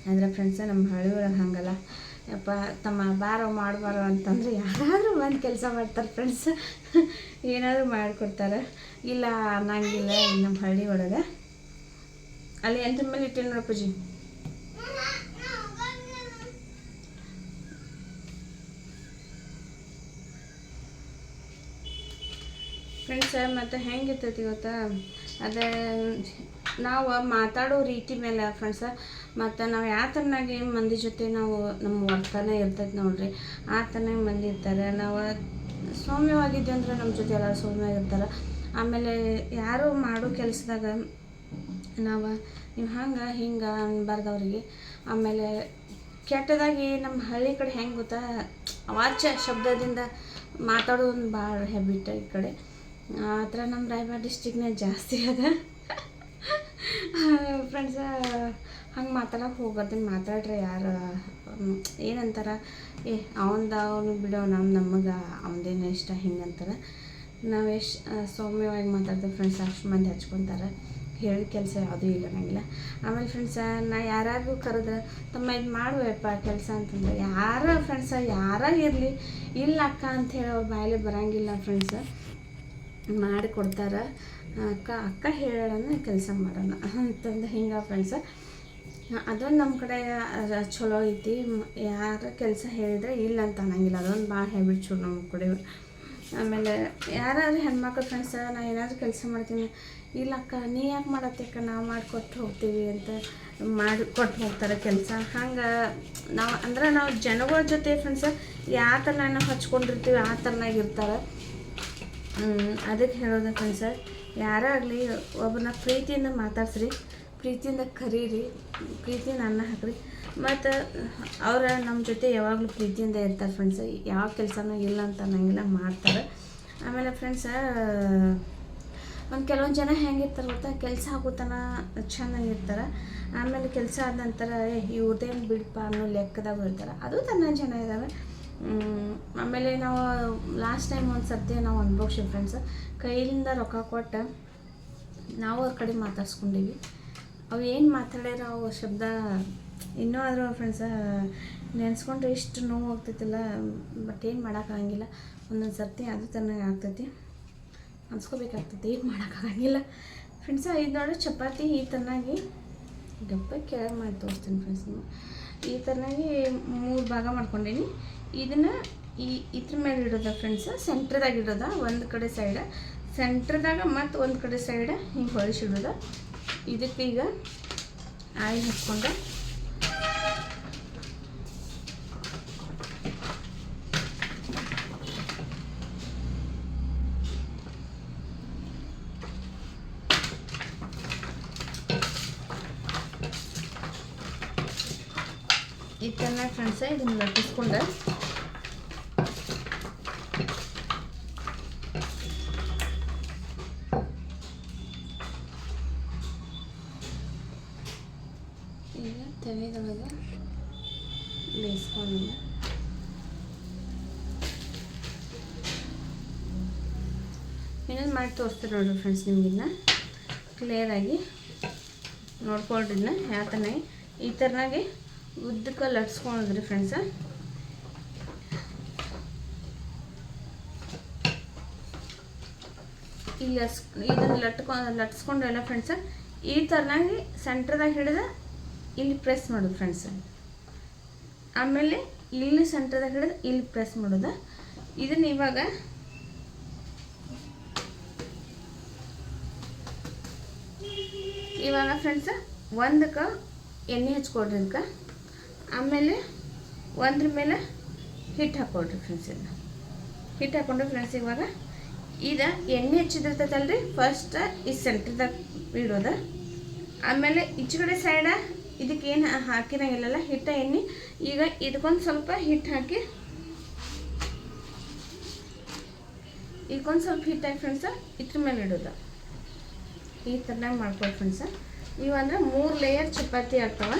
ಆದರೆ ಫ್ರೆಂಡ್ಸ ನಮ್ಮ ಹಳ್ಳಿ ಒಳಗೆ ಹಾಗಲ್ಲ. ಯಪ್ಪ ತಮ್ಮ ಬಾರೋ ಮಾಡಬಾರೋ ಅಂತಂದ್ರೆ ಯಾರಾದರೂ ಒಂದು ಕೆಲಸ ಮಾಡ್ತಾರೆ ಫ್ರೆಂಡ್ಸ್, ಏನಾದರೂ ಮಾಡಿಕೊಡ್ತಾರೆ. ಇಲ್ಲ ಅನ್ನಂಗಿಲ್ಲ ನಮ್ಮ ಹಳ್ಳಿ ಒಳಗೆ. ಅಲ್ಲಿ ಎಂತ ಮೇಲೆ ಇಟ್ಟೇನು ನೋಡಪ್ಪಜಿ. ಫ್ರೆಂಡ್ಸ ಮತ್ತು ಹೆಂಗಿರ್ತೈತಿ ಗೊತ್ತಾ, ಅದೇ ನಾವು ಮಾತಾಡೋ ರೀತಿ ಮೇಲೆ ಫ್ರೆಂಡ್ಸ. ಮತ್ತು ನಾವು ಯಾವ ಥರನಾಗಿ ಮಂದಿ ಜೊತೆ ನಾವು ನಮ್ಮ ವರ್ತನೆ ಇರ್ತೈತೆ ನೋಡ್ರಿ, ಆ ಥರನಾಗಿ ಮಂದಿ ಇರ್ತಾರೆ. ನಾವು ಸೌಮ್ಯವಾಗಿದ್ವಿ ಅಂದ್ರೆ ನಮ್ಮ ಜೊತೆ ಎಲ್ಲರೂ ಸೌಮ್ಯವಾಗಿರ್ತಾರೆ. ಆಮೇಲೆ ಯಾರು ಮಾಡೋ ಕೆಲಸದಾಗ ನಾವು ನೀವು ಹಂಗೆ ಹಿಂಗೆ ಅನ್ಬಾರ್ದವ್ರಿಗೆ. ಆಮೇಲೆ ಕೆಟ್ಟದಾಗಿ ನಮ್ಮ ಹಳ್ಳಿ ಕಡೆ ಹೆಂಗೆ ಗೊತ್ತಾ, ಅವಾಚ್ಯ ಶಬ್ದದಿಂದ ಮಾತಾಡೋದು ಭಾಳ ಹ್ಯಾಬಿಟ್ ಈ ಕಡೆ. ಆ ಥರ ನಮ್ಮ ರಾಯಬಾಗ ಡಿಸ್ಟಿಕ್ನೇ ಜಾಸ್ತಿ ಅದ ಫ್ರೆಂಡ್ಸ. ಹಂಗೆ ಮಾತಾಡೋಕೆ ಹೋಗೋದು, ಮಾತಾಡ್ರೆ ಯಾರು ಏನಂತಾರೆ, ಅವನು ಬಿಡೋ ನಮಗೆ ಅವನದೇನೋ ಇಷ್ಟ ಹಿಂಗಂತಾರೆ. ನಾವು ಎಷ್ಟು ಸೌಮ್ಯವಾಗಿ ಮಾತಾಡ್ತೀವಿ ಫ್ರೆಂಡ್ಸ್, ಅಷ್ಟು ಮಂದಿ ಹಚ್ಕೊತಾರೆ. ಹೇಳಿದ ಕೆಲಸ ಯಾವುದೂ ಇಲ್ಲ ನಂಗಿಲ್ಲ. ಆಮೇಲೆ ಫ್ರೆಂಡ್ಸ ನಾ ಯಾರಾಗೂ ಕರೆದ್ರೆ ತಮ್ಮ ಇದು ಮಾಡುವಪ್ಪ ಕೆಲಸ ಅಂತಂದ್ರೆ ಯಾರ ಫ್ರೆಂಡ್ಸ ಯಾರೇ ಇರಲಿ ಇಲ್ಲ ಅಕ್ಕ ಅಂತ ಹೇಳಿ ಅವ್ರ ಬಾಯಲ್ಲಿ ಬರೋಂಗಿಲ್ಲ ಫ್ರೆಂಡ್ಸ, ಮಾಡಿಕೊಡ್ತಾರೆ. ಅಕ್ಕ ಹೇಳೋಣ ಕೆಲಸ ಮಾಡೋಣ ಅಂತಂದು ಹಿಂಗೆ ಫ್ರೆಂಡ್ಸ. ಅದೊಂದು ನಮ್ಮ ಕಡೆ ಚಲೋ ಐತಿ. ಯಾರು ಕೆಲಸ ಹೇಳಿದರೆ ಇಲ್ಲ ಅಂತ ಅನ್ನಂಗಿಲ್ಲ, ಅದೊಂದು ಭಾಳ ಹ್ಯಾಬಿಟ್ ಚಲೋ ನಮ್ಮ ಕಡೆ. ಆಮೇಲೆ ಯಾರಾದ್ರೂ ಹೆಣ್ಮಕ್ಳು ಫ್ರೆಂಡ್ಸ ನಾ ಏನಾದರೂ ಕೆಲಸ ಮಾಡ್ತೀನಿ, ಇಲ್ಲ ಅಕ್ಕ ನೀ ಯಾಕೆ ಮಾಡತ್ತಕ್ಕ, ನಾವು ಮಾಡಿಕೊಟ್ಟು ಹೋಗ್ತೀವಿ ಅಂತ ಕೊಟ್ಟು ಹೋಗ್ತಾರೆ ಕೆಲಸ. ಹಂಗೆ ನಾವು ಜನಗಳ ಜೊತೆ ಫ್ರೆಂಡ್ಸ ಯಾವ ಥರ ನಾವು ಹಚ್ಕೊಂಡಿರ್ತೀವಿ ಆ ಥರನಾಗಿರ್ತಾರೆ. ಅದಕ್ಕೆ ಹೇಳೋದು ಫ್ರೆಂಡ್ಸ, ಯಾರೇ ಆಗಲಿ ಒಬ್ಬರನ್ನ ಪ್ರೀತಿಯಿಂದ ಮಾತಾಡ್ಸ್ರಿ, ಪ್ರೀತಿಯಿಂದ ಕರೀರಿ, ಪ್ರೀತಿಯಿಂದ ಅನ್ನ ಹಾಕ್ರಿ. ಮತ್ತು ಅವ್ರು ನಮ್ಮ ಜೊತೆ ಯಾವಾಗಲೂ ಪ್ರೀತಿಯಿಂದ ಇರ್ತಾರೆ ಫ್ರೆಂಡ್ಸ. ಯಾವ ಕೆಲಸನೂ ಇಲ್ಲ ಅಂತ ಅನ್ನಂಗಿಲ್ಲ, ಮಾಡ್ತಾರೆ. ಆಮೇಲೆ ಫ್ರೆಂಡ್ಸ ಕೆಲವೊಂದು ಜನ ಹೆಂಗಿರ್ತಾರೆ ಗೊತ್ತಾ, ಕೆಲಸ ಆಗೋತನ ಚೆನ್ನಾಗಿರ್ತಾರೆ. ಆಮೇಲೆ ಕೆಲಸ ಆದ ನಂತರ ಇವ್ರದ್ದೇನು ಬಿಡಪ್ಪ ಅನ್ನೋ ಲೆಕ್ಕದಾಗ ಇರ್ತಾರೆ. ಅದು ತನ್ನ ಜನ ಇದ್ದಾವೆ. ಆಮೇಲೆ ನಾವು ಲಾಸ್ಟ್ ಟೈಮ್ ಒಂದು ಸರ್ತಿ ನಾವು ಅನ್ಭವಿಸಿವಿ ಫ್ರೆಂಡ್ಸ್. ಕೈಯಿಂದ ರೊಕ್ಕ ಕೊಟ್ಟು ನಾವು ಅವ್ರ ಕಡೆ ಮಾತಾಡ್ಸ್ಕೊಂಡೀವಿ. ಅವು ಏನು ಮಾತಾಡ್ಯಾರ ಅವು ಶಬ್ದ ಇನ್ನೂ ಆದರೂ ಫ್ರೆಂಡ್ಸ ನೆನೆಸ್ಕೊಂಡ್ರೆ ಇಷ್ಟು ನೋವು ಆಗ್ತೈತಿಲ್ಲ. ಬಟ್ ಏನು ಮಾಡೋಕ್ಕಾಗಂಗಿಲ್ಲ, ಒಂದೊಂದು ಸರ್ತಿ ಅದು ತನ್ನ ಆಗ್ತೈತಿ, ಅನ್ಸ್ಕೋಬೇಕಾಗ್ತೈತಿ, ಏನು ಮಾಡೋಕ್ಕಾಗಂಗಿಲ್ಲ ಫ್ರೆಂಡ್ಸ. ಇದು ನೋಡಿ ಚಪಾತಿ ಈ ಥರನಾಗಿ ಗಪ್ಪ ಕೆಳಗೆ ಮಾಡಿ ತೋರಿಸ್ತೀನಿ ಫ್ರೆಂಡ್ಸ್. ಈ ಥರನಾಗಿ 3 ಭಾಗ ಮಾಡ್ಕೊಂಡೀನಿ. ಇದನ್ನು ಇದ್ರ ಮೇಲೆ ಇಡೋದ ಫ್ರೆಂಡ್ಸ, ಸೆಂಟ್ರದಾಗ ಇಡೋದ, ಒಂದು ಕಡೆ ಸೈಡ ಸೆಂಟ್ರದಾಗ ಮತ್ತು ಒಂದು ಕಡೆ ಸೈಡ ಹಿಂಗೆ ಹೊಳಿಸಿಡೋದ. ಇದಕ್ಕೆ ಈಗ ಆಯಿಲ್ ಹಾಕ್ಕೊಂಡು ಈ ಚೆನ್ನಾಗಿ ಫ್ರೆಂಡ್ಸ ಇದನ್ನು ಲಟ್ಟಿಸ್ಕೊಂಡು ತವೆದೊಳಗೆ ಬೇಯಿಸ್ಕೊಂಡಿಲ್ಲ. ಇನ್ನೊಂದು ಮಾಡಿ ತೋರಿಸ್ತೀನಿ ನೋಡಿರಿ ಫ್ರೆಂಡ್ಸ್, ನಿಮಗಿನ್ನ ಕ್ಲಿಯರಾಗಿ ನೋಡ್ಕೊಳ್ರಿ. ಯಾವ ಥರನಾಗಿ ಈ ಥರನಾಗಿ ಉದ್ದಕ್ಕೆ ಲಟ್ಸ್ಕೊಂಡಿದ್ರಿ ಫ್ರೆಂಡ್ಸ. ಇಲ್ಲಿ ಇದನ್ನು ಲಟ್ಸ್ಕೊಂಡ್ರಲ್ಲ ಫ್ರೆಂಡ್ಸ, ಈ ಥರನಾಗಿ ಸೆಂಟ್ರದಾಗ ಹಿಡಿದ ಇಲ್ಲಿ ಪ್ರೆಸ್ ಮಾಡೋದು ಫ್ರೆಂಡ್ಸ್. ಆಮೇಲೆ ಇಲ್ಲಿ ಸೆಂಟ್ರದಾಗ ಹಿಡಿದು ಇಲ್ಲಿ ಪ್ರೆಸ್ ಮಾಡೋದು. ಇದನ್ನು ಇವಾಗ ಫ್ರೆಂಡ್ಸ ಒಂದಕ್ಕೆ ಎಣ್ಣೆ ಹಚ್ಕೊಡ್ರಿ ಅದಕ್ಕೆ. ಆಮೇಲೆ ಒಂದ್ರ ಮೇಲೆ ಹಿಟ್ಟು ಹಾಕ್ಕೊಡ್ರಿ ಫ್ರೆಂಡ್ಸ್. ಇದನ್ನ ಹಿಟ್ಟು ಹಾಕ್ಕೊಂಡ್ರೆ ಫ್ರೆಂಡ್ಸ್ ಇವಾಗ ಇದು ಎಣ್ಣೆ ಹಚ್ಚಿದಿರ್ತೈತಲ್ರಿ, ಫಸ್ಟ್ ಈ ಸೆಂಟ್ರದಾಗ ಇಡೋದು. ಆಮೇಲೆ ಈಚೆ ಕಡೆ ಸೈಡ ಇದಕ್ಕೆ ಏನು ಹಾಕಿರಂಗಿಲ್ಲಲ್ಲ ಹಿಟ್ಟ ಎಣ್ಣೆ. ಈಗ ಇದಕ್ಕೊಂದು ಸ್ವಲ್ಪ ಹಿಟ್ಟು ಹಾಕಿ ಹಿಟ್ಟು ಹಾಕಿ ಫ್ರೆಂಡ್ಸ ಇದ್ರ ಮೇಲೆ ಇಡೋದು. ಈ ಥರನಾಗಿ ಮಾಡ್ಕೊಡಿ ಫ್ರೆಂಡ್ಸ. ಇವಂದ್ರೆ 3 ಲೇಯರ್ ಚಪಾತಿ ಆಗ್ತಾವೆ.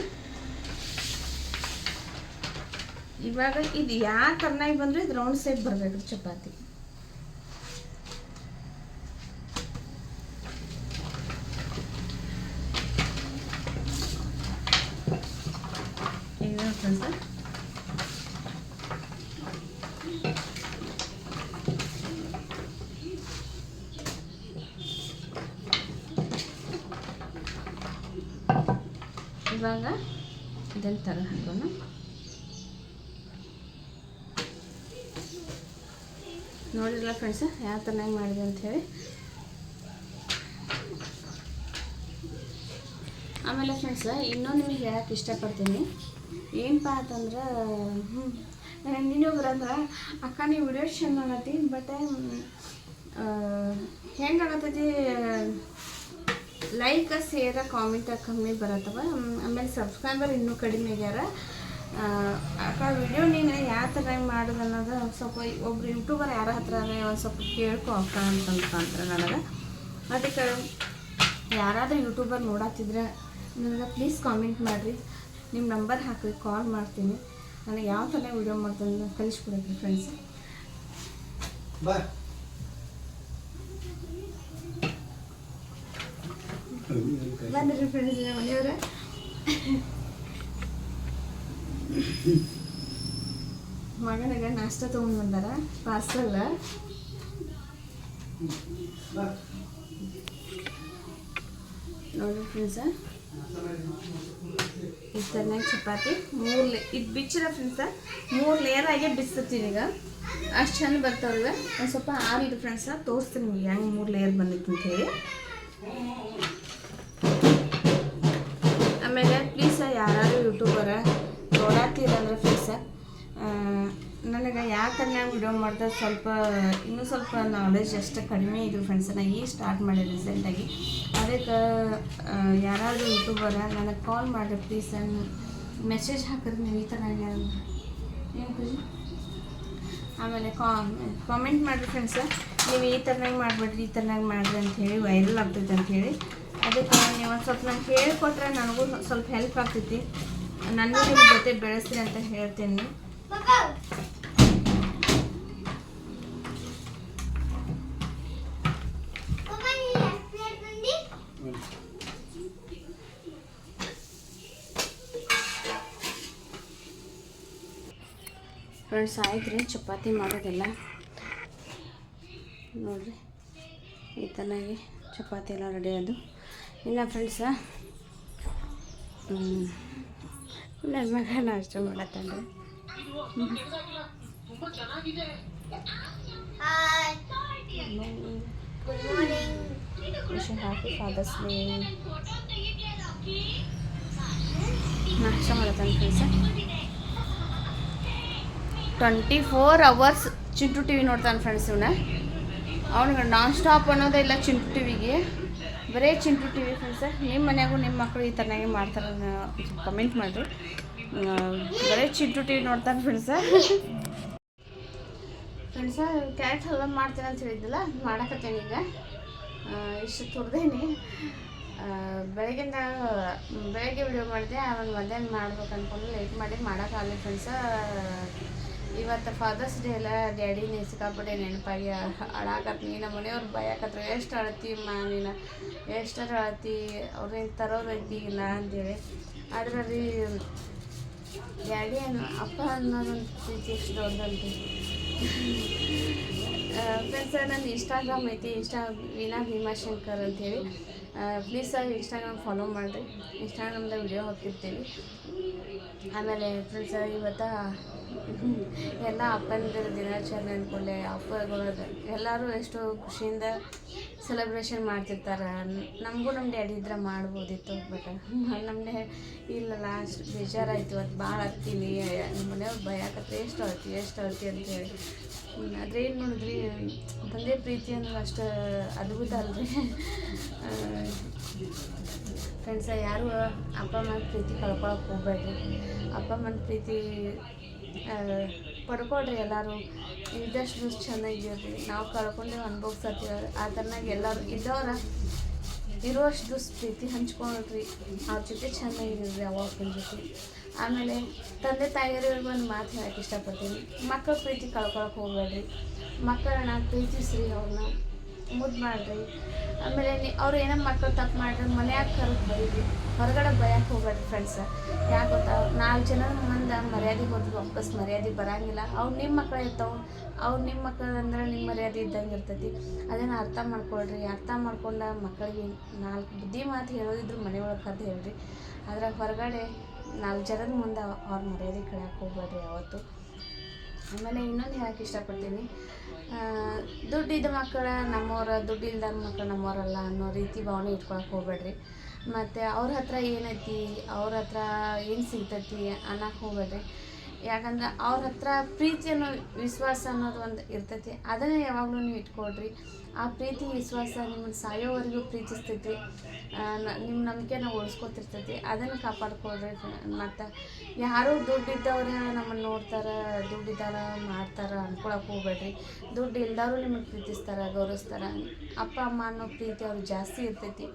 ಇವಾಗ ಇದು ಯಾವ ಥರನಾಗಿ ಬಂದರೆ ಇದು ರೌಂಡ್ ಶೇಪ್ ಬರಬೇಕು ಚಪಾತಿ. ಈಗ ಫ್ರೆಂಡ್ಸ ಇವಾಗ ಇದನ್ನು ತೆಗೆದು ಹಾಕೋಣ. ನೋಡಿರಲ್ಲ ಫ್ರೆಂಡ್ಸ ಯಾವ ಥರನಾಗಿ ಮಾಡಿದೆ ಅಂಥೇಳಿ. ಆಮೇಲೆ ಫ್ರೆಂಡ್ಸ ಇನ್ನೊಂದು ನಿಮಗೆ ಹೇಳಕ್ಕೆ ಇಷ್ಟಪಡ್ತೀನಿ. ಏನಪ್ಪ ಅಂತಂದ್ರೆ ನೀನೊಬ್ರು ಅಂದ್ರೆ ಅಕ್ಕ ನೀವು ವಿಡಿಯೋ ಚೆಂದ ಮಾಡತ್ತಿ, ಬಟ್ ಹೆಂಗೆ ಆಗತ್ತೈತಿ ಲೈಕ್ ಶೇರ ಕಾಮೆಂಟ್ ಕಮ್ಮಿ ಬರತ್ತವ. ಆಮೇಲೆ ಸಬ್ಸ್ಕ್ರೈಬರ್ ಇನ್ನೂ ಕಡಿಮೆ ಆಗ್ಯಾರ. ಅಕ್ಕ ವಿಡಿಯೋ ನೀನು ಯಾವ ಥರ ಮಾಡೋದು ಅನ್ನೋದು ಸ್ವಲ್ಪ ಒಬ್ರು ಯೂಟ್ಯೂಬರ್ ಯಾರ ಹತ್ರ ಒಂದು ಸ್ವಲ್ಪ ಕೇಳ್ಕೊ ಅಕ್ಕ ಅಂತಂದ್ರೆ ನನಗೆ. ಅದಕ್ಕೆ ಯಾರಾದರೂ ಯೂಟ್ಯೂಬರ್ ನೋಡತ್ತಿದ್ರೆ ನನಗೆ ಪ್ಲೀಸ್ ಕಾಮೆಂಟ್ ಮಾಡಿರಿ, ನಿಮ್ಮ ನಂಬರ್ ಹಾಕಿ ಕಾಲ್ ಮಾಡ್ತೀನಿ. ನನಗೆ ಯಾವ ಥರ ವಿಡಿಯೋ ಮಾಡ್ತೀನಿ ಕಲಿಸ್ಕೊಡ್ರಿ ಫ್ರೆಂಡ್ಸ್. ಬಂದ್ರಿ ಫ್ರೆಂಡ್ಸ್ ಮನೆಯವ್ರ ಮಗನಿಗೆ ನಾಷ್ಟ ತೊಗೊಂಡು ಬಂದಾರ ಪಾರ್ಸಲ್. ನೋಡಿ ಫ್ರೆಂಡ್ಸ ಈ ಥರನಾಗಿ ಚಪಾತಿ 3 ಇದು ಬಿಚ್ಚಿರ ಫ್ರೆಂಡ್ಸ 3 ಲೇಯರ್ ಆಗಿ ಬಿಸ್ತೀನಿ. ಈಗ ಅಷ್ಟು ಚಂದ ಬರ್ತಾವ್ರಿವೆ. ಒಂದು ಸ್ವಲ್ಪ ಆರಿದು ಫ್ರೆಂಡ್ಸ ತೋರಿಸ್ತೀನಿ ನಿಮಗೆ ಹೆಂಗೆ 3 ಲೇಯರ್ ಬಂದಿತ್ತು ಅಂಥೇಳಿ. ಆಮೇಲೆ ಪ್ಲೀಸ್ ಯಾರು ಯೂಟ್ಯೂಬರ ನೋಡತ್ತೀರಂದ್ರೆ ಫ್ರೆಂಡ್ಸ ನನಗೆ ಯಾವ ಥರನಾಗಿ ವಿಡಿಯೋ ಮಾಡಿದ್ರೆ ಇನ್ನೂ ಸ್ವಲ್ಪ ನಾಲೆಜ್ ಅಷ್ಟು ಕಡಿಮೆ ಇದ್ರು ಫ್ರೆಂಡ್ಸ್. ನಾನು ಈಗ ಸ್ಟಾರ್ಟ್ ಮಾಡಿದೆ ರೀಸೆಂಟಾಗಿ. ಅದಕ್ಕೆ ಯಾರಾದರೂ ಯೂಟ್ಯೂಬರ ನನಗೆ ಕಾಲ್ ಮಾಡಿರಿ ಪ್ಲೀಸ್, ಮೆಸೇಜ್ ಹಾಕಿರಿ ನೀವು ಈ ಥರ ಏನು ಖುಷಿ. ಆಮೇಲೆ ಕಾಮೆಂಟ್ ಮಾಡಿರಿ ಫ್ರೆಂಡ್ಸ, ನೀವು ಈ ಥರನಾಗಿ ಮಾಡಿಬಿಡ್ರಿ, ಈ ಥರನಾಗಿ ಮಾಡಿರಿ ಅಂಥೇಳಿ ವೈರಲ್ ಆಗ್ತೈತೆ ಅಂಥೇಳಿ. ಅದಕ್ಕೆ ನೀವು ಒಂದು ಸ್ವಲ್ಪ ನಂಗೆ ಹೇಳಿಕೊಟ್ರೆ ನನಗೂ ಸ್ವಲ್ಪ ಹೆಲ್ಪ್ ಆಗ್ತೈತಿ, ನನಗೂ ನಿಮ್ಮ ಜೊತೆ ಬೆಳೆಸ್ತೀನಿ ಅಂತ ಹೇಳ್ತೀನಿ. ಫ್ರೆಂಡ್ಸ್ ಆಯ್ತು ರೀ ಚಪಾತಿ ಮಾಡೋದೆಲ್ಲ. ನೋಡಿರಿ ಈ ಥರನಾಗಿ ಚಪಾತಿ ಎಲ್ಲ ರೆಡಿ ಅದು. ಇಲ್ಲ ಫ್ರೆಂಡ್ಸ ನನ್ನ ಮಗ ನಾಷ್ಟ ಮಾಡತ್ತಂದ್ರೆ ಹ್ಯಾಪಿ ಫಾದರ್ಸ್ ಡೇ ನಾಷ್ಟ ಮಾಡತ್ತಾನೆ friends. 24 hours Chintu T V ನೋಡ್ತಾನೆ ಫ್ರೆಂಡ್ಸ್. ಅವ್ನಿಗೆ ನಾನ್ ಸ್ಟಾಪ್ ಅನ್ನೋದೇ ಇಲ್ಲ ಚಿಂಟು ಟಿ ವಿಗೆ, ಬರೀ ಚಿಂಟು ಟಿ ವಿ ಫ್ರೆಂಡ್ಸ. ನಿಮ್ಮ ಮನೆಯಾಗೂ ನಿಮ್ಮ ಮಕ್ಕಳು ಈ ಥರನಾಗೆ ಮಾಡ್ತಾರೆ ಕಮೆಂಟ್ ಮಾಡಿರಿ. ಬರೀ ಚಿಂಟು ಟಿ ವಿ ನೋಡ್ತಾನೆ ಫ್ರೆಂಡ್ಸ. ಕ್ಯಾರೆಟ್ ಹಲ್ವ ಮಾಡ್ತೀನಿ ಅಂತ ಹೇಳಿದ್ದಲ್ಲ, ಮಾಡಕತ್ತೇನೆ ಈಗ. ಇಷ್ಟು ತುರ್ದೇನಿ ಬೆಳಗ್ಗಿಂದ ಬೆಳಗ್ಗೆ ವಿಡಿಯೋ ಮಾಡಿದೆ, ಆಮೇಲೆ ಮಧ್ಯಾಹ್ನ ಮಾಡ್ಬೇಕು ಅಂದ್ಕೊಂಡು ಲೇಟ್ ಮಾಡಿ ಮಾಡೋಕ್ಕಾಗಲಿ ಫ್ರೆಂಡ್ಸ. ಇವತ್ತು ಫಾದರ್ಸ್ ಡೇ ಎಲ್ಲ ಡ್ಯಾಡಿನ ಸಿಕ್ಕಾಪಟ್ಟೆ ನೆನಪಾಗಿ ಅಳಾಕತ್ತೀನಿ. ನಮ್ಮ ಮನೆಯವ್ರು ಭಯಕತ್ರ, ಎಷ್ಟು ಅಳತಿ ನೀನು, ಎಷ್ಟರ ಅಳತಿ, ಅವ್ರೇನು ತರೋರೈತಿ ಇಲ್ಲ ಅಂತೇಳಿ. ಅದರಲ್ಲಿ ಡ್ಯಾಡಿ ಅಪ್ಪ ಅನ್ನೋದೊಂದು ಪ್ರೀತಿ ಎಷ್ಟು ದೊಡ್ಡದಂತೆ ಫ್ರೆಂಡ್ಸ. ನನ್ನ ಇನ್ಸ್ಟಾಗ್ರಾಮ್ ಐತಿ, ವೀಣಾ ಭೀಮಾಶಂಕರ್ ಅಂತೇಳಿ. ಪ್ಲೀಸ್ ಇನ್ಸ್ಟಾಗ್ರಾಮ್ ಫಾಲೋ ಮಾಡಿರಿ, ಇನ್ಸ್ಟಾಗ್ರಾಮ್ದಾಗ ವಿಡಿಯೋ ಹಾಕಿರ್ತೀವಿ. ಆಮೇಲೆ ಫ್ರೆಂಡ್ಸ, ಇವತ್ತು ಎಲ್ಲ ಅಪ್ಪಂದಿರ ದಿನಾಚರಣೆ ಅಂದ್ಕೊಂಡೆ. ಅಪ್ಪಗಳು ಎಲ್ಲರೂ ಎಷ್ಟು ಖುಷಿಯಿಂದ ಸೆಲೆಬ್ರೇಷನ್ ಮಾಡ್ತಿರ್ತಾರೆ. ನಮಗೂ ನಮ್ಮ ಡ್ಯಾಡಿ ಇದ್ರೆ ಮಾಡ್ಬೋದಿತ್ತು, ಬಟ್ ನಮ್ಮ ಇಲ್ಲಲ್ಲ, ಅಷ್ಟು ಬೇಜಾರಾಯಿತು. ಅದು ಭಾಳ ಹತ್ತೀನಿ. ನಮ್ಮ ಮನೆಯವ್ರು ಭಯಕತ್ತೆ, ಎಷ್ಟು ಅಳ್ತಿ ಅಂತೇಳಿ. ಆದರೆ ಏನು ನೋಡಿದ್ರಿ, ತಂದೆ ಪ್ರೀತಿ ಅನ್ನೋದು ಅಷ್ಟು ಅದ್ಭುತ ಅಲ್ರಿ ಫ್ರೆಂಡ್ಸ. ಯಾರು ಅಪ್ಪ ಅಮ್ಮನ ಪ್ರೀತಿ ಕಳ್ಕೊಳಕ್ಕೆ ಹೋಗ್ಬೇಡ್ರಿ. ಅಪ್ಪ ಅಮ್ಮನ ಪ್ರೀತಿ ಪಡ್ಕೊಳ್ರಿ. ಎಲ್ಲರೂ ಇದ್ದಷ್ಟು ಚೆನ್ನಾಗಿರ್ರಿ. ನಾವು ಕಳ್ಕೊಂಡು ಅನುಭವಿಸ್ತೀವಿ, ಆ ಥರನಾಗಿ ಎಲ್ಲರೂ ಇದ್ದವ್ರ ಇರುವಷ್ಟು ದಿವಸ ಪ್ರೀತಿ ಹಂಚ್ಕೊಳ್ರಿ. ಅವ್ರ ಜೊತೆ ಚೆನ್ನಾಗಿರ್ರಿ, ಅಪ್ಪನ ಜೊತೆ. ಆಮೇಲೆ ತಂದೆ ತಾಯಿಯರಿಗೆ ಒಂದು ಮಾತು ಹೇಳಕ್ಕೆ ಇಷ್ಟಪಡ್ತೀನಿ, ಮಕ್ಕಳ ಪ್ರೀತಿ ಕಳ್ಕೊಳಕ್ಕೆ ಹೋಗ್ಬೇಡ್ರಿ. ಮಕ್ಕಳನ್ನ ಪ್ರೀತಿಸ್ರಿ, ಅವ್ರನ್ನ ಮುದ್ದು ಮಾಡಿರಿ. ಆಮೇಲೆ ಅವ್ರು ಏನೋ ಮಕ್ಕಳು ತಪ್ಪು ಮಾಡಿದ್ರೆ ಮನ್ಯಾಗ ಕರೆದು ಬರೀರಿ, ಹೊರಗಡೆ ಬಯಕ್ಕೆ ಹೋಗ್ಬೇಡ್ರಿ ಫ್ರೆಂಡ್ಸ. ಯಾಕೆ ಗೊತ್ತಾ, 4 ಜನರ ಮುಂದೆ ಮರ್ಯಾದೆ ಹೋದ್ರೆ ವಾಪಸ್ ಮರ್ಯಾದೆ ಬರೋಂಗಿಲ್ಲ. ಅವ್ರು ನಿಮ್ಮ ಮಕ್ಕಳು ಇರ್ತಾವೆ, ಅವ್ರು ನಿಮ್ಮ ಮಕ್ಕಳು ಅಂದ್ರೆ ನಿಮ್ಮ ಮರ್ಯಾದೆ ಇದ್ದಂಗೆ ಇರ್ತೈತಿ. ಅದನ್ನು ಅರ್ಥ ಮಾಡ್ಕೊಳ್ರಿ. ಅರ್ಥ ಮಾಡ್ಕೊಂಡ ಮಕ್ಕಳಿಗೆ 4 ಬುದ್ಧಿ ಮಾತು ಹೇಳೋದಿದ್ರು ಮನೆಯೊಳಗೆ ಕರೆದು ಹೇಳ್ರಿ. ಆದರೆ ಹೊರಗಡೆ 4 ಜನದ ಮುಂದೆ ಅವ್ರ ಮರ್ಯಾದೆ ಕಳೆಯೋಕೆ ಹೋಗ್ಬೇಡ್ರಿ ಯಾವತ್ತು. ಆಮೇಲೆ ಇನ್ನೊಂದು ಹೇಳಕ್ಕೆ ಇಷ್ಟಪಡ್ತೀನಿ, ದುಡ್ಡಿದ್ದ ಮಕ್ಕಳ ನಮ್ಮವ್ರ, ದುಡ್ಡು ಇಲ್ದಾರ ಮಕ್ಕಳು ನಮ್ಮವರಲ್ಲ ಅನ್ನೋ ರೀತಿ ಭಾವನೆ ಇಟ್ಕೊಳಕ್ಕೆ ಹೋಗ್ಬೇಡ್ರಿ. ಮತ್ತು ಅವ್ರ ಹತ್ರ ಏನೈತಿ, ಅವ್ರ ಹತ್ರ ಏನು ಸಿಗ್ತೈತಿ ಅನ್ನಕ್ಕೆ ಹೋಗ್ಬೇಡ್ರಿ. ಯಾಕಂದ್ರೆ ಅವ್ರ ಹತ್ರ ಪ್ರೀತಿ ಅನ್ನೋ ವಿಶ್ವಾಸ ಅನ್ನೋದು ಒಂದು ಇರ್ತೈತಿ. ಅದನ್ನೇ ಯಾವಾಗಲೂ ನೀವು ಇಟ್ಕೊಳ್ರಿ. ಆ ಪ್ರೀತಿ ವಿಶ್ವಾಸ ನಿಮ್ಮನ್ನು ಸಾಯೋವರೆಗೂ ಪ್ರೀತಿಸ್ತೈತಿ. ನಿಮ್ಮ ನಂಬಿಕೆನ ಉಳಿಸ್ಕೊತಿರ್ತೈತಿ. ಅದನ್ನು ಕಾಪಾಡ್ಕೊಳ್ರಿ. ಮತ್ತು ಯಾರೂ ದುಡ್ಡಿದ್ದವ್ರು ನಮ್ಮನ್ನು ನೋಡ್ತಾರೆ, ದುಡ್ಡಿದ್ದಾರ ಮಾಡ್ತಾರೆ ಅಂದ್ಕೊಳಕ್ಕೆ ಹೋಗ್ಬೇಡ್ರಿ. ದುಡ್ಡು ಇಲ್ದವರು ನಿಮ್ಮನ್ನು ಪ್ರೀತಿಸ್ತಾರೆ, ಗೌರವಿಸ್ತಾರೆ. ಅಪ್ಪ ಅಮ್ಮ ಅನ್ನೋ ಪ್ರೀತಿ ಅವ್ರಿಗೆ ಜಾಸ್ತಿ ಇರ್ತೈತಿ.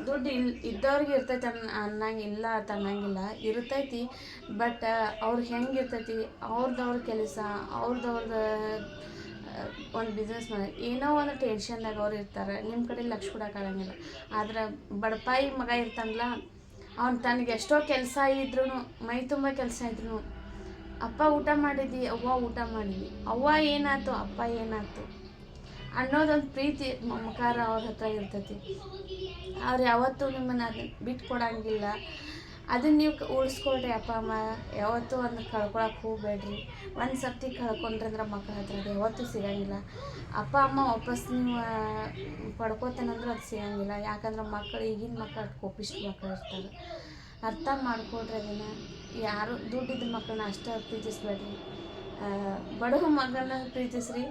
ದುಡ್ಡು ಇದ್ದವ್ರಿಗೆ ಇರ್ತೈತಿ ಅನ್ನಂಗಿಲ್ಲ ಅನ್ನಂಗಿಲ್ಲ, ಇರ್ತೈತಿ. ಬಟ್ ಅವ್ರಿಗೆ ಹೆಂಗೆ ಇರ್ತೈತಿ, ಅವ್ರದ್ದವ್ರ ಕೆಲಸ, ಅವ್ರದ್ದವ್ರದ್ದು ಒಂದು ಬಿಸ್ನೆಸ್ ಮಾಡಿ ಏನೋ ಒಂದು ಟೆನ್ಷನ್ದಾಗ ಅವ್ರು ಇರ್ತಾರೆ. ನಿಮ್ಮ ಕಡೆ ಲಕ್ಷ ಕೊಡೋಕ್ಕಾಗಂಗಿಲ್ಲ. ಆದ್ರೆ ಬಡಪಾಯಿ ಮಗ ಇರ್ತಾನಲ್ಲ, ಅವ್ನು ತನಗೆ ಎಷ್ಟೋ ಕೆಲಸ ಇದ್ರೂ, ಮೈ ತುಂಬ ಕೆಲಸ ಇದ್ರೂ, ಅಪ್ಪ ಊಟ ಮಾಡಿದ್ದಿ, ಅವ್ವ ಊಟ ಮಾಡಿದ್ವಿ, ಅವ್ವ ಏನಾಯ್ತು, ಅಪ್ಪ ಏನಾಯ್ತು ಅನ್ನೋದೊಂದು ಪ್ರೀತಿ ಮಮಕಾರ ಅವ್ರ ಹತ್ರ ಇರ್ತೈತಿ. ಅವ್ರು ಯಾವತ್ತೂ ನಿಮ್ಮನ್ನು ಅದನ್ನು ಬಿಟ್ಟು ಕೊಡೋಂಗಿಲ್ಲ. ಅದನ್ನು ನೀವು ಉಳಿಸ್ಕೊಳ್ರಿ. ಅಪ್ಪ ಅಮ್ಮ ಯಾವತ್ತೂ ಅದನ್ನ ಕಳ್ಕೊಳಕ್ಕೆ ಹೋಗಬೇಡ್ರಿ. ಒಂದು ಸರ್ತಿ ಕಳ್ಕೊಂಡ್ರಂದ್ರೆ ಮಕ್ಕಳ ಹತ್ರ ಅದು ಯಾವತ್ತೂ ಸಿಗೋಂಗಿಲ್ಲ. ಅಪ್ಪ ಅಮ್ಮ ವಾಪಸ್ ನೀವು ಪಡ್ಕೋತೇನಂದ್ರೆ ಅದು ಸಿಗೋಂಗಿಲ್ಲ. ಯಾಕಂದ್ರೆ ಮಕ್ಕಳು, ಈಗಿನ ಮಕ್ಕಳು ಕೋಪಿಷ್ಟು ಮಕ್ಕಳು ಇರ್ತಾರೆ. ಅರ್ಥ ಮಾಡ್ಕೊಳ್ರಿ ಅದನ್ನು. ಯಾರು ದುಡ್ಡಿದ್ದ ಮಕ್ಕಳನ್ನ ಅಷ್ಟೇ ಪ್ರೀತಿಸ್ಬೇಡ್ರಿ. ಬಡವ ಮಗಳನ್ನ ಪ್ರೀತಿಸ್ರಿ,